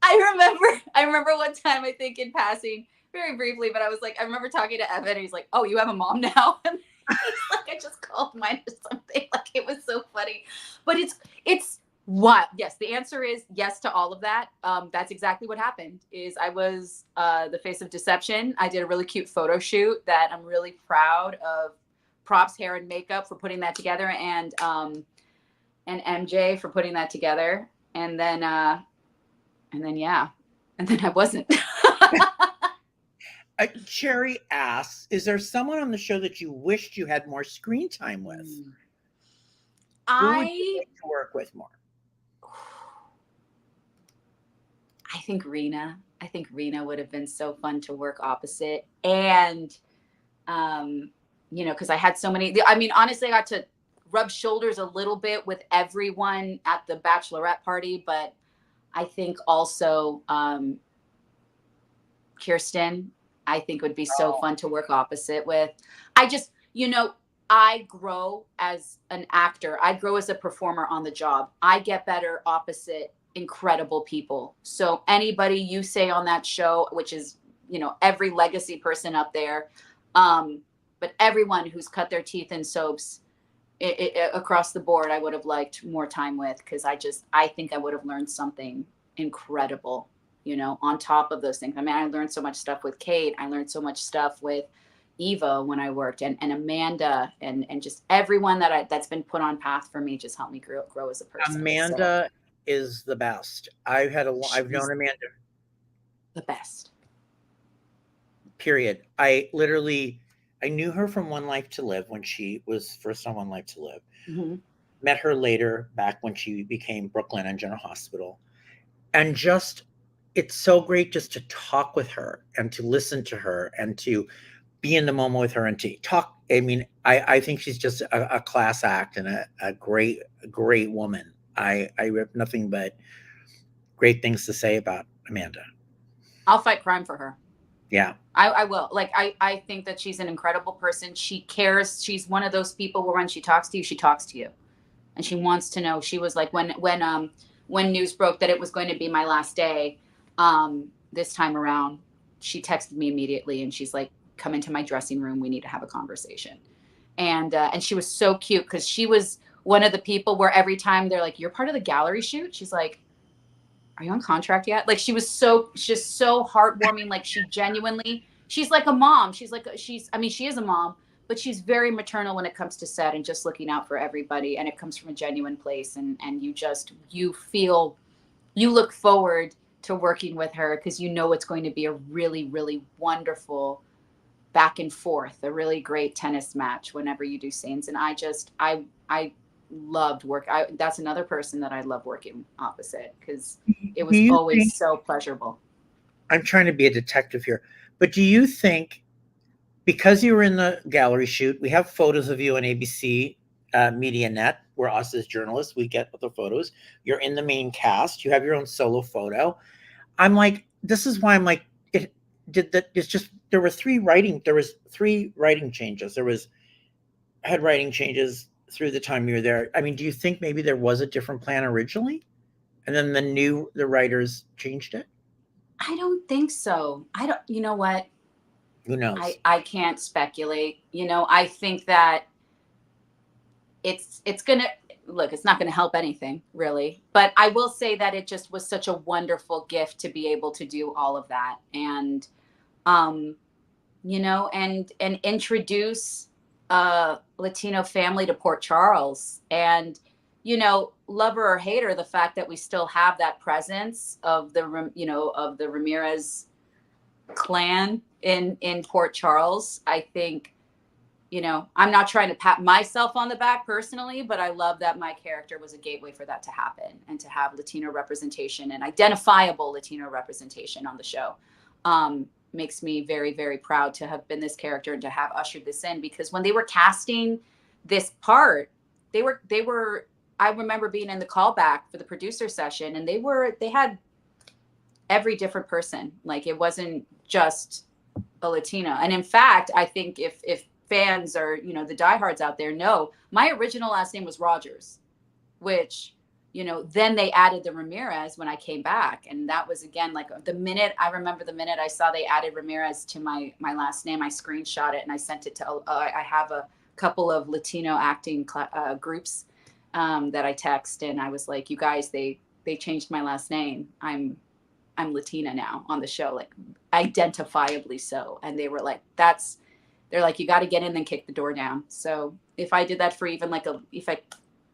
I remember one time, I think in passing, very briefly, but I was like, I remember talking to Evan, and he's like, oh, you have a mom now? And he's like, I just called mine or something. Like, it was so funny. But it's what? Yes, the answer is yes to all of that. That's exactly what happened. Is I was the face of deception. I did a really cute photo shoot that I'm really proud of. Props, hair, and makeup for putting that together, and MJ for putting that together, and then yeah, and then I wasn't.
Cherry asks, is there someone on the show that you wished you had more screen time with? Who would you like to work with more?
I think Rena. I think Rena would have been so fun to work opposite. And, you know, because I had so many, I mean, honestly, I got to rub shoulders a little bit with everyone at the bachelorette party, but I think also Kirsten, I think would be so fun to work opposite with. I just, you know, I grow as an actor. I grow as a performer on the job. I get better opposite incredible people. So anybody you say on that show, which is, you know, every legacy person up there, but everyone who's cut their teeth in soaps across the board, I would have liked more time with, because I think I would have learned something incredible, you know, on top of those things. I mean, I learned so much stuff with Kate. I learned so much stuff with Eva when I worked, and Amanda, and just everyone that's been put on path for me just helped me grow as a person.
Amanda is the best. I've known Amanda.
The best.
Period. I knew her from One Life to Live when she was first on One Life to Live. Mm-hmm. Met her later, back when she became Brooklyn and General Hospital. And just, it's so great just to talk with her and to listen to her and to be in the moment with her and to talk. I mean, I think she's just a class act and a great woman. I have nothing but great things to say about Amanda.
I'll fight crime for her.
Yeah.
I will. Like, I think that she's an incredible person. She cares. She's one of those people where when she talks to you, she talks to you. And she wants to know. She was like, when news broke that it was going to be my last day, this time around, she texted me immediately and she's like, come into my dressing room. We need to have a conversation. And she was so cute, because she was one of the people where every time they're like, you're part of the gallery shoot, she's like, are you on contract yet? Like, she was just so heartwarming. Like, she genuinely, she's like a mom. She is a mom, but she's very maternal when it comes to set and just looking out for everybody. And it comes from a genuine place. And you look forward to working with her, because you know it's going to be a really, really wonderful back and forth, a really great tennis match whenever you do scenes. And I loved work. That's another person that I love working opposite, because it was always so pleasurable.
I'm trying to be a detective here, but do you think, because you were in the gallery shoot, we have photos of you on ABC Media Net, where us as journalists, we get the photos. You're in the main cast. You have your own solo photo. I'm like, this is why I'm like, there was three writing changes. There was head writing changes through the time you were there. I mean, do you think maybe there was a different plan originally, and then the writers changed it?
I don't think so. You know what?
Who knows?
I can't speculate. You know, I think that it's not gonna help anything, really. But I will say that it just was such a wonderful gift to be able to do all of that. And you know, and introduce a Latino family to Port Charles. And, lover or hater, the fact that we still have that presence of of the Ramirez clan in Port Charles, I think, I'm not trying to pat myself on the back personally, but I love that my character was a gateway for that to happen, and to have Latino representation and identifiable Latino representation on the show. Makes me very, very proud to have been this character and to have ushered this in, because when they were casting this part, I remember being in the callback for the producer session, and they had every different person. Like, it wasn't just a Latina. And in fact, I think if fans or, the diehards out there know, my original last name was Rogers, which, then they added the Ramirez when I came back. And that was, again, like the minute I saw they added Ramirez to my last name, I screenshot it and I sent it to, I have a couple of Latino acting groups that I text, and I was like, you guys, they changed my last name. I'm Latina now on the show, like identifiably so. And they were like, they're like, you got to get in and kick the door down. So if I did that for even if I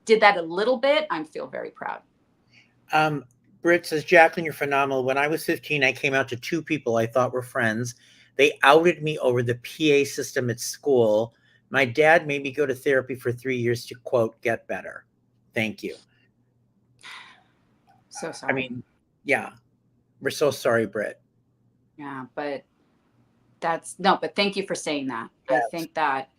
did that a little bit, I feel very proud.
Britt says, Jacqueline, you're phenomenal. When I was 15, I came out to two people I thought were friends. They outed me over the PA system at school. My dad made me go to therapy for 3 years to, quote, get better. Thank you.
So sorry.
I mean, yeah, we're so sorry, Britt.
Yeah, but but thank you for saying that. Yes. I think that,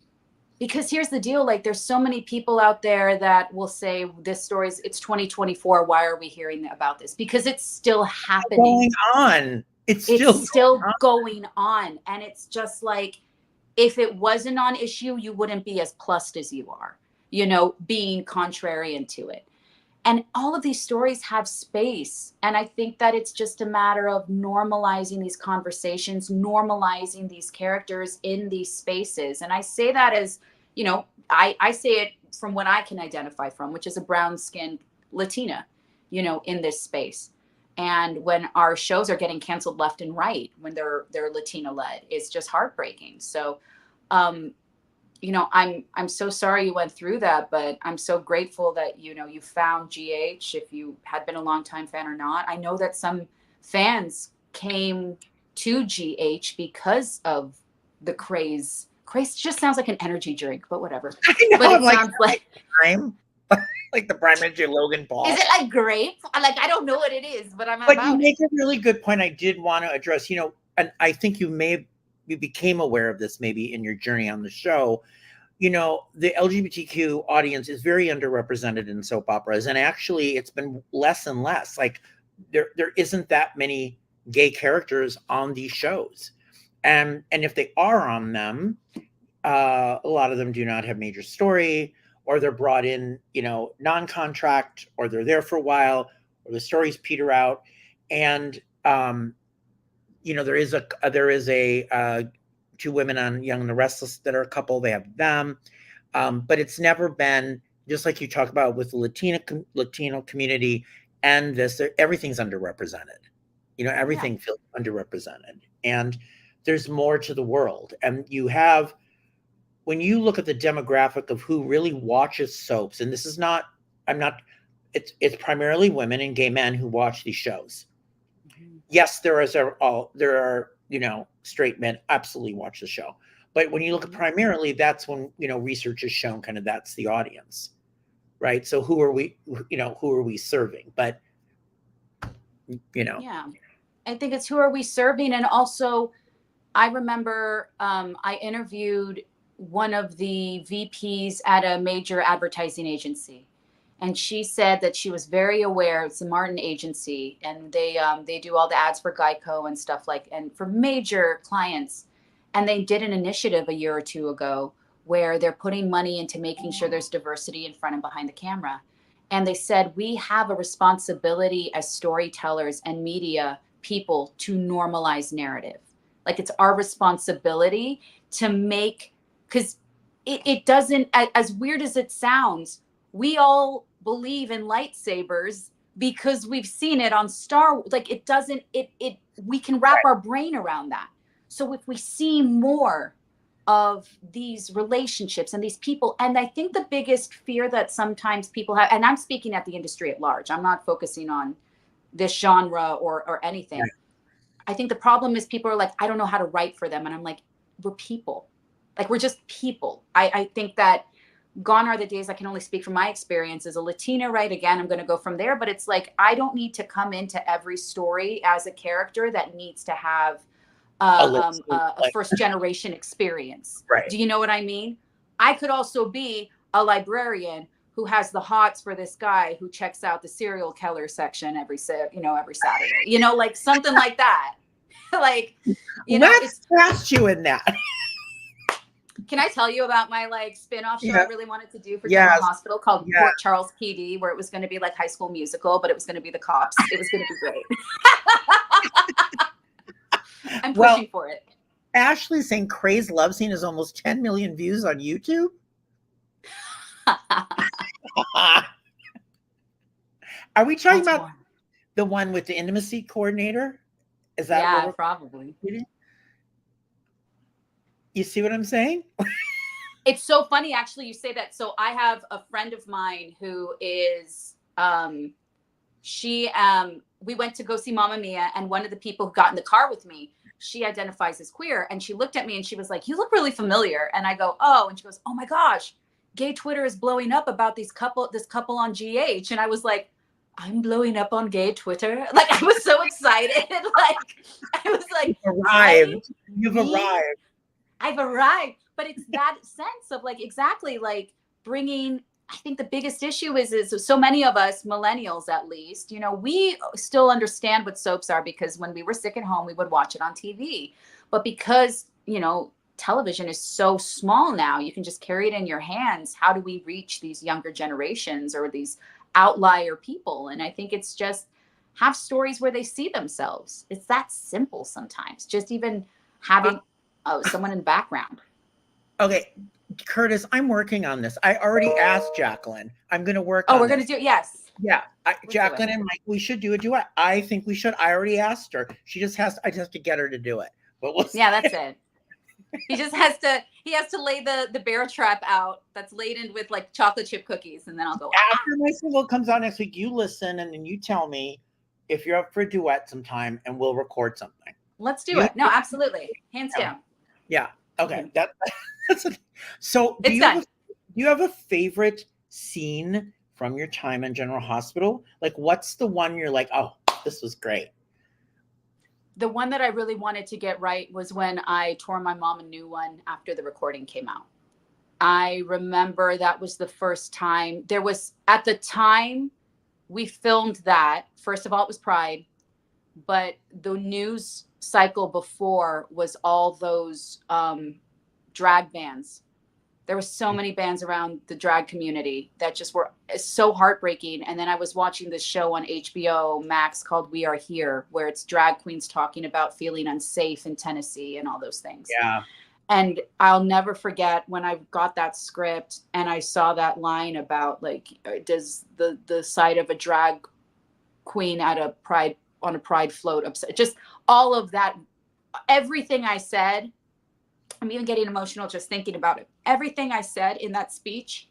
because here's the deal, like, there's so many people out there that will say it's 2024. Why are we hearing about this? Because it's still happening.
Going on. It's still
going on. And it's just like, if it wasn't on issue, you wouldn't be as plussed as you are, being contrarian to it. And all of these stories have space. And I think that it's just a matter of normalizing these conversations, normalizing these characters in these spaces. And I say that as, I say it from what I can identify from, which is a brown-skinned Latina, in this space. And when our shows are getting canceled left and right, when they're Latina-led, it's just heartbreaking. So, I'm so sorry you went through that, but I'm so grateful that, you found GH, if you had been a longtime fan or not. I know that some fans came to GH because of the craze. Craze just sounds like an energy drink, but whatever.
I know,
but it sounds like
prime, like the Prime Energy Logan Paul.
Is it like grape? Like, I don't know what it is, but
But you make a really good point. I did want to address, and I think you became aware of this maybe in your journey on the show. The LGBTQ audience is very underrepresented in soap operas, and actually it's been less and less. Like, there isn't that many gay characters on these shows, and if they are on them, a lot of them do not have major story, or they're brought in, non-contract, or they're there for a while, or the stories peter out, and there is a Two Women on Young and the Restless that are a couple. They have them, but it's never been, just like you talk about with the Latino community, and everything's underrepresented. Everything feels underrepresented, and there's more to the world. And when you look at the demographic of who really watches soaps, and this is not, it's primarily women and gay men who watch these shows. Mm-hmm. Yes, there are straight men absolutely watch the show. But when you look at primarily, that's when, research has shown kind of that's the audience, right? So who are we serving? But,
Yeah, I think it's who are we serving? And also, I remember I interviewed one of the VPs at a major advertising agency. And she said that she was very aware. It's the Martin Agency, and they do all the ads for Geico and stuff and for major clients. And they did an initiative a year or two ago where they're putting money into making sure there's diversity in front and behind the camera. And they said, we have a responsibility as storytellers and media people to normalize narrative. Like, it's our responsibility to make, because it doesn't, as weird as it sounds, we all believe in lightsabers because we've seen it on Star Wars. Like, it doesn't, we can wrap our brain around that. So if we see more of these relationships and these people. And I think the biggest fear that sometimes people have, and I'm speaking at the industry at large, I'm not focusing on this genre or anything.
Right.
I think the problem is people are like, I don't know how to write for them. And I'm like, we're people. Like, we're just people. I think that gone are the days, I can only speak from my experience as a Latina, right? Again, I'm going to go from there. But it's like, I don't need to come into every story as a character that needs to have a first generation experience.
Right.
Do you know what I mean? I could also be a librarian who has the hots for this guy who checks out the serial killer section every Saturday, like something like that. Like,
let's cast you in that.
Can I tell you about my like spin-off show I really wanted to do for
Yes.
General Hospital called Port Charles PD, where it was going to be like High School Musical, but it was going to be the cops. It was going to be great. I'm pushing for it.
Ashley's saying Craze Love Scene is almost 10 million views on YouTube. Are we talking about the one with the intimacy coordinator? Is that
probably?
You see what I'm saying?
It's so funny, actually, you say that. So I have a friend of mine who is, we went to go see Mamma Mia, and one of the people who got in the car with me, she identifies as queer, and she looked at me and she was like, you look really familiar. And I go, oh, and she goes, oh my gosh, gay Twitter is blowing up about this couple on GH. And I was like, I'm blowing up on gay Twitter. Like, I was so excited. Like, I was like,
You've arrived.
I've arrived. But it's that sense of like, exactly, like bringing, I think the biggest issue is so many of us millennials, at least, we still understand what soaps are because when we were sick at home, we would watch it on TV. But because, television is so small now, you can just carry it in your hands. How do we reach these younger generations or these outlier people? And I think it's just have stories where they see themselves. It's that simple sometimes, just even having someone in the background.
Okay, Curtis, I'm working on this. I already asked Jacqueline. I'm going to work on
we're going to do it. Yes.
Yeah. Jacqueline and Mike, we should do a duet. I think we should. I already asked her. I just have to get her to do it. But
that's it. He has to lay the bear trap out that's laden with like chocolate chip cookies, and then I'll go.
After my single comes out next week, you listen and then you tell me if you're up for a duet sometime, and we'll record something.
Let's do it. No, absolutely, hands down.
Yeah. Okay. That's so.
Do
you have a favorite scene from your time in General Hospital? Like, what's the one you're like, oh, this was great?
The one that I really wanted to get right was when I tore my mom a new one after the recording came out. I remember that was the first time at the time we filmed that. First of all, it was Pride, but the news cycle before was all those drag bands. There were so many bands around the drag community that just were so heartbreaking. And then I was watching this show on HBO Max called We Are Here, where it's drag queens talking about feeling unsafe in Tennessee and all those things.
Yeah.
And I'll never forget when I got that script and I saw that line about like, does the sight of a drag queen on a pride float upset? Just all of that, everything I said. I'm even getting emotional just thinking about it. Everything I said in that speech,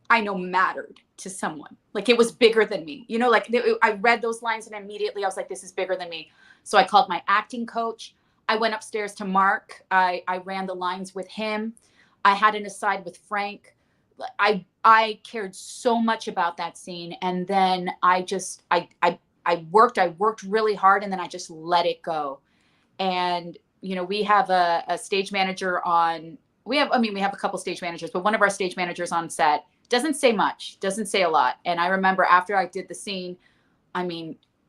I know mattered to someone. Like it was bigger than me. I read those lines and immediately I was like, this is bigger than me. So I called my acting coach. I went upstairs to Mark. I ran the lines with him. I had an aside with Frank. I cared so much about that scene. And then I worked really hard and then I just let it go. And we have a stage manager we have a couple stage managers, but one of our stage managers on set doesn't say much, doesn't say a lot. And I remember after I did the scene,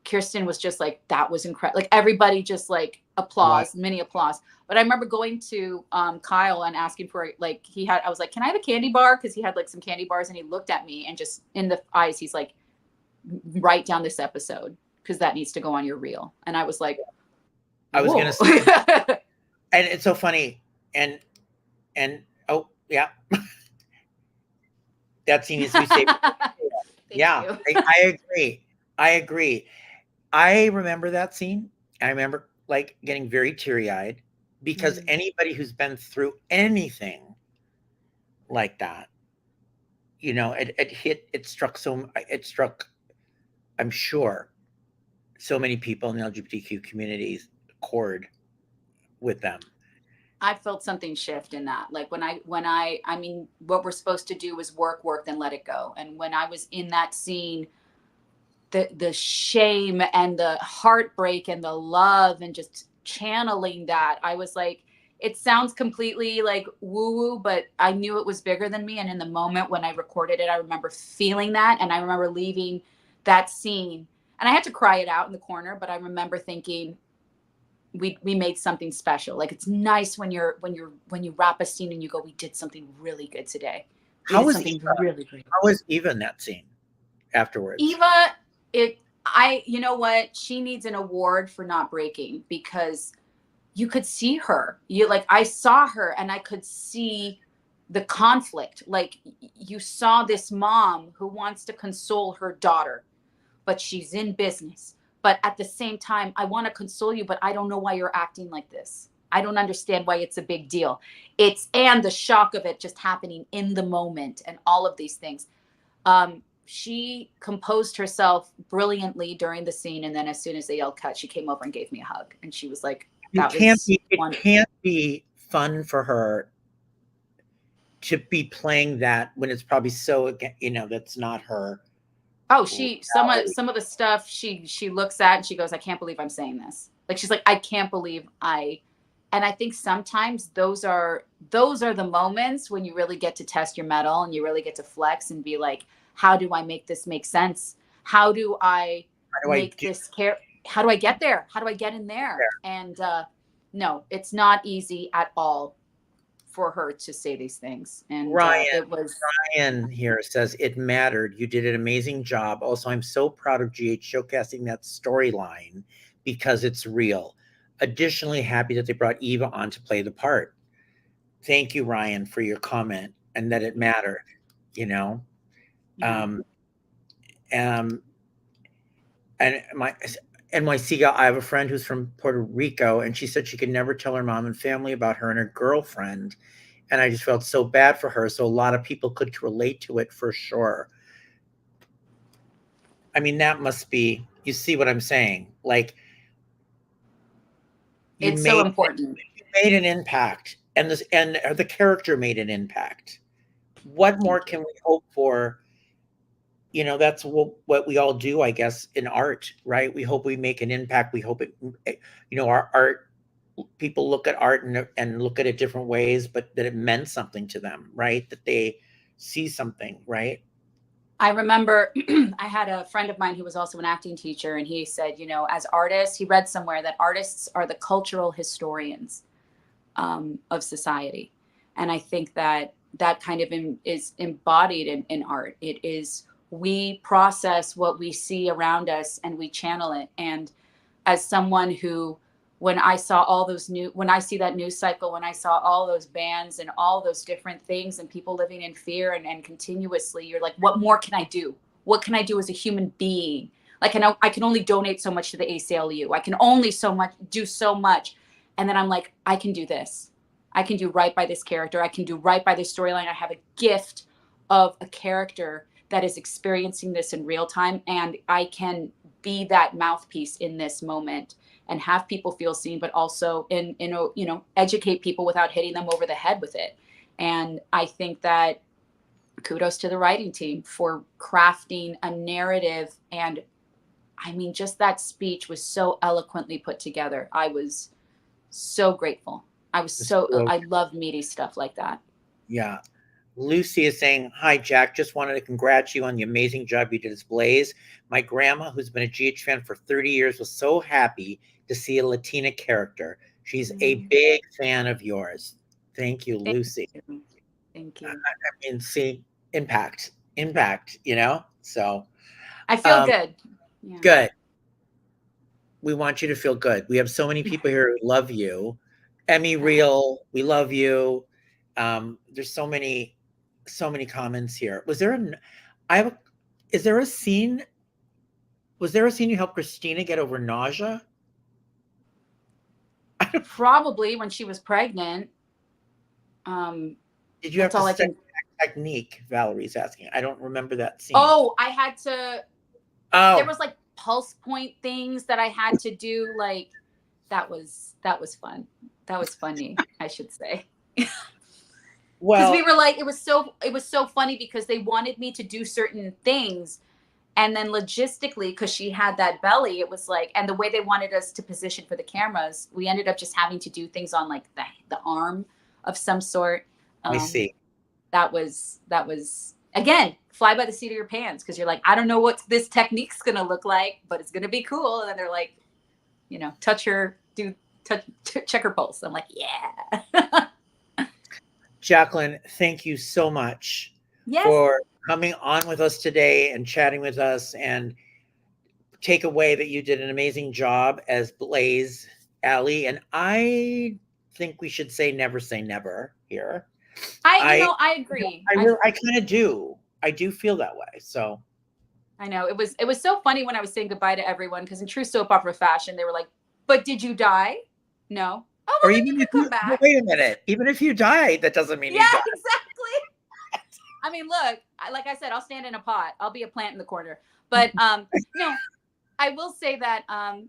Kirsten was just like, that was incredible. Like everybody just like applause, mini applause. But I remember going to Kyle and asking for I was like, can I have a candy bar? Cause he had like some candy bars and he looked at me and just in the eyes, he's like, write down this episode because that needs to go on your reel. And I was like,
I was going to say, and it's so funny. And oh yeah, that scene needs to be saved. Yeah, I agree. I remember that scene. I remember like getting very teary-eyed because anybody who's been through anything like that, you know, it struck, I'm sure, so many people in the LGBTQ communities chord with them.
I felt something shift in that. Like I mean, what we're supposed to do is work, then let it go. And when I was in that scene, the shame and the heartbreak and the love and just channeling that, I was like, it sounds completely like woo woo, but I knew it was bigger than me. And in the moment when I recorded it, I remember feeling that. And I remember leaving that scene and I had to cry it out in the corner, but I remember thinking, we made something special. Like, it's nice when you wrap a scene and you go, we did something really good today. We did something really great.
How was Eva in that scene afterwards?
Eva, you know what? She needs an award for not breaking, because you could see her. I saw her and I could see the conflict. Like, you saw this mom who wants to console her daughter, but she's in business. But at the same time, I want to console you, but I don't know why you're acting like this. I don't understand why it's a big deal. And the shock of it just happening in the moment and all of these things. She composed herself brilliantly during the scene. And then as soon as they yelled cut, she came over and gave me a hug. And she was like,
it can't be fun for her to be playing that when it's probably so, you know, that's not her.
Oh, some of the stuff she looks at and she goes, I can't believe I'm saying this. Like, she's like, I can't believe and I think sometimes those are the moments when you really get to test your mettle and you really get to flex and be like, how do I make this make sense? How do I make this care? How do I get there? How do I get in there? And no, it's not easy at all for her to say these things. And
Ryan here says it mattered. You did an amazing job. Also, I'm so proud of GH showcasing that storyline because it's real. Additionally, happy that they brought Eva on to play the part. Thank you, Ryan, for your comment and that it mattered, you know. And my NYC, I have a friend who's from Puerto Rico, and she said she could never tell her mom and family about her and her girlfriend. And I just felt so bad for her. So a lot of people could relate to it for sure. I mean, that must be, you see what I'm saying? Like,
it's so important.
You made an impact, and the character made an impact. What more can we hope for? You know, that's what we all do, I guess, in art, right? We hope we make an impact. We hope it, you know, our art, people look at art and look at it different ways, but that it meant something to them, right? That they see something, right?
I remember I had a friend of mine who was also an acting teacher, and he said, you know, as artists, he read somewhere that artists are the cultural historians of society. And I think that kind of is embodied in art. It is, we process what we see around us and we channel it. And as someone who, when I see that news cycle, when I saw all those bans and all those different things and people living in fear and continuously, you're like, what more can I do? What can I do as a human being? Like, I can only donate so much to the ACLU. I can only do so much. And then I'm like, I can do this. I can do right by this character. I can do right by this storyline. I have a gift of a character that is experiencing this in real time. And I can be that mouthpiece in this moment and have people feel seen, but also educate people without hitting them over the head with it. And I think that kudos to the writing team for crafting a narrative. And I mean, just that speech was so eloquently put together. I was so grateful. I love meaty stuff like that.
Yeah. Lucy is saying, hi, Jack. Just wanted to congratulate you on the amazing job you did as Blaze. My grandma, who's been a GH fan for 30 years, was so happy to see a Latina character. She's a big fan of yours. Thank you, Lucy.
Thank you.
I mean, see, impact, you know? So
I feel good.
Yeah. Good. We want you to feel good. We have so many people here who love you. Emmy Real, we love you. There's so many comments here. Was there a scene you helped Kristina get over nausea?
Probably when she was pregnant.
Did you have
That's all
to
I
study
can.
that technique? Valerie's asking. I don't remember that scene.
Oh, I had to. There
Oh,
was like pulse point things that I had to do. Like that was fun. That was funny, I should say. Because
well,
we were like, it was so funny because they wanted me to do certain things, and then logistically, because she had that belly, it was like, and the way they wanted us to position for the cameras, we ended up just having to do things on like the arm of some sort.
I see.
That was again, fly by the seat of your pants, because you're like, I don't know what this technique's gonna look like, but it's gonna be cool. And then they're like, touch her, check her pulse. I'm like, yeah.
Jacqueline, thank you so much
Yes.
for coming on with us today and chatting with us, and take away that you did an amazing job as Blaze, Allie, and I think we should say never here.
I agree.
I kind of do. I do feel that way. So
I know it was so funny when I was saying goodbye to everyone, because in true soap opera fashion, they were like, "But did you die?" No. Oh, well,
or
then
even
you
if
can
you
come back.
wait a minute, even if you died, that doesn't mean you died.
Exactly. I mean, look, like I said, I'll stand in a pot. I'll be a plant in the corner. But no, I will say that I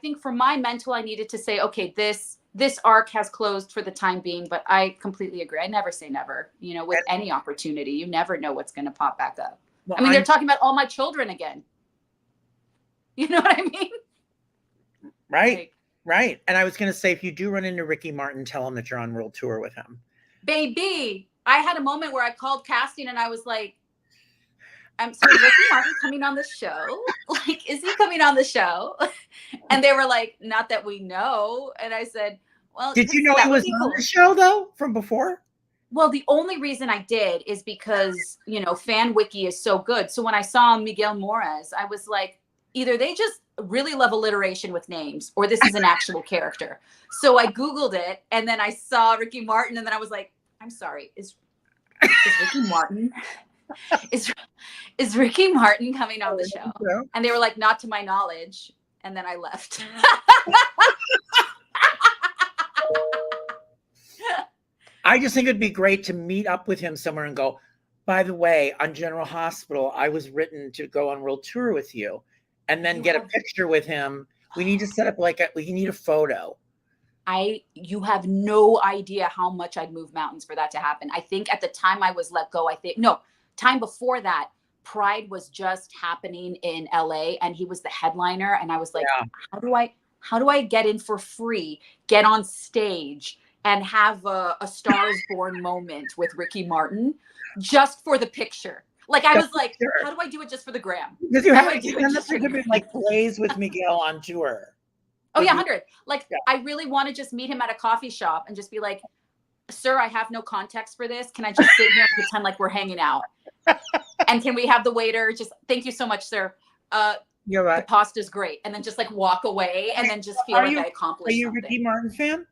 think for my mental, I needed to say, okay, this arc has closed for the time being. But I completely agree. I never say never. With any opportunity, you never know what's going to pop back up.
Well,
I mean, they're talking about all my children again. You know what I mean?
Right. Right. And I was going to say, if you do run into Ricky Martin, tell him that you're on world tour with him.
Baby, I had a moment where I called casting and I was like, so is Ricky Martin coming on the show? Like, is he coming on the show? And they were like, not that we know. And I said, well,
did you know he was on the show though from before?
Well, the only reason I did is because, Fan Wiki is so good. So when I saw Miquel Morez, I was like, either they just really love alliteration with names, or this is an actual character. So I Googled it, and then I saw Ricky Martin, and then I was like, I'm sorry, is Ricky Martin? Is Ricky Martin coming on the show? And they were like, not to my knowledge. And then I left.
I just think it'd be great to meet up with him somewhere and go, by the way, on General Hospital, I was written to go on world tour with you, and then get a picture with him. We need to set up we need a photo.
You have no idea how much I'd move mountains for that to happen. I think at the time I was let go, time before that, Pride was just happening in LA, and he was the headliner. And I was like, how do I get in for free, get on stage, and have a Stars Born moment with Ricky Martin just for the picture? Like, I was like, how do I do it just for the gram?
Because you have to be like Blaze with Miquel on tour.
Oh yeah, 100. Like, I really want to just meet him at a coffee shop and just be like, sir, I have no context for this. Can I just sit here and pretend like we're hanging out? And can we have the waiter just, thank you so much, sir.
You're right.
The pasta's great. And then just like walk away and then just feel like I accomplished something.
Are you a Ricky Martin fan?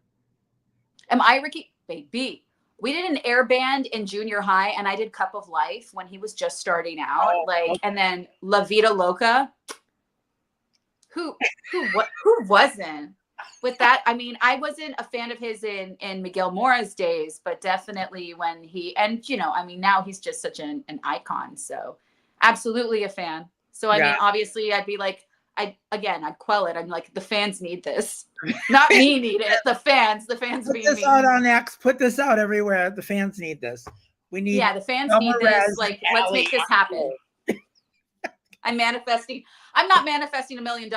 Am I Ricky? Baby. We did an air band in junior high, and I did Cup of Life when he was just starting out. And then La Vida Loca. Who wasn't? With that, I mean, I wasn't a fan of his in Miquel Morez days, but definitely when now he's just such an icon. So absolutely a fan. So I mean, obviously I'd be like, I'd quell it. I'm like, the fans need this. Not me need it. The fans
Put this out on X. Put this out everywhere. The fans need this. We need.
Yeah, the fans need this. Like, let's make this happen. I'm not manifesting $1 million.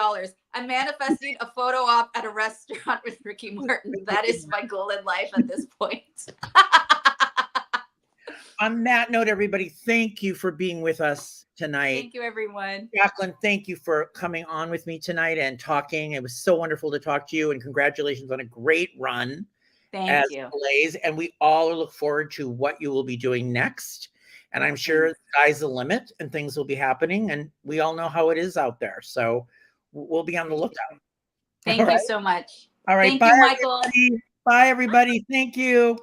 I'm manifesting a photo op at a restaurant with Ricky Martin. That is my goal in life at this point.
On that note, everybody, thank you for being with us tonight.
Thank you, everyone.
Jacqueline, thank you for coming on with me tonight and talking. It was so wonderful to talk to you, and congratulations on a great run.
Thank you.
Blaze, and we all look forward to what you will be doing next. And I'm sure the sky's the limit and things will be happening, and we all know how it is out there. So we'll be on the lookout.
Thank you so much.
All right.
Thank
Bye,
you, Michael.
Everybody. Bye, everybody. Thank you.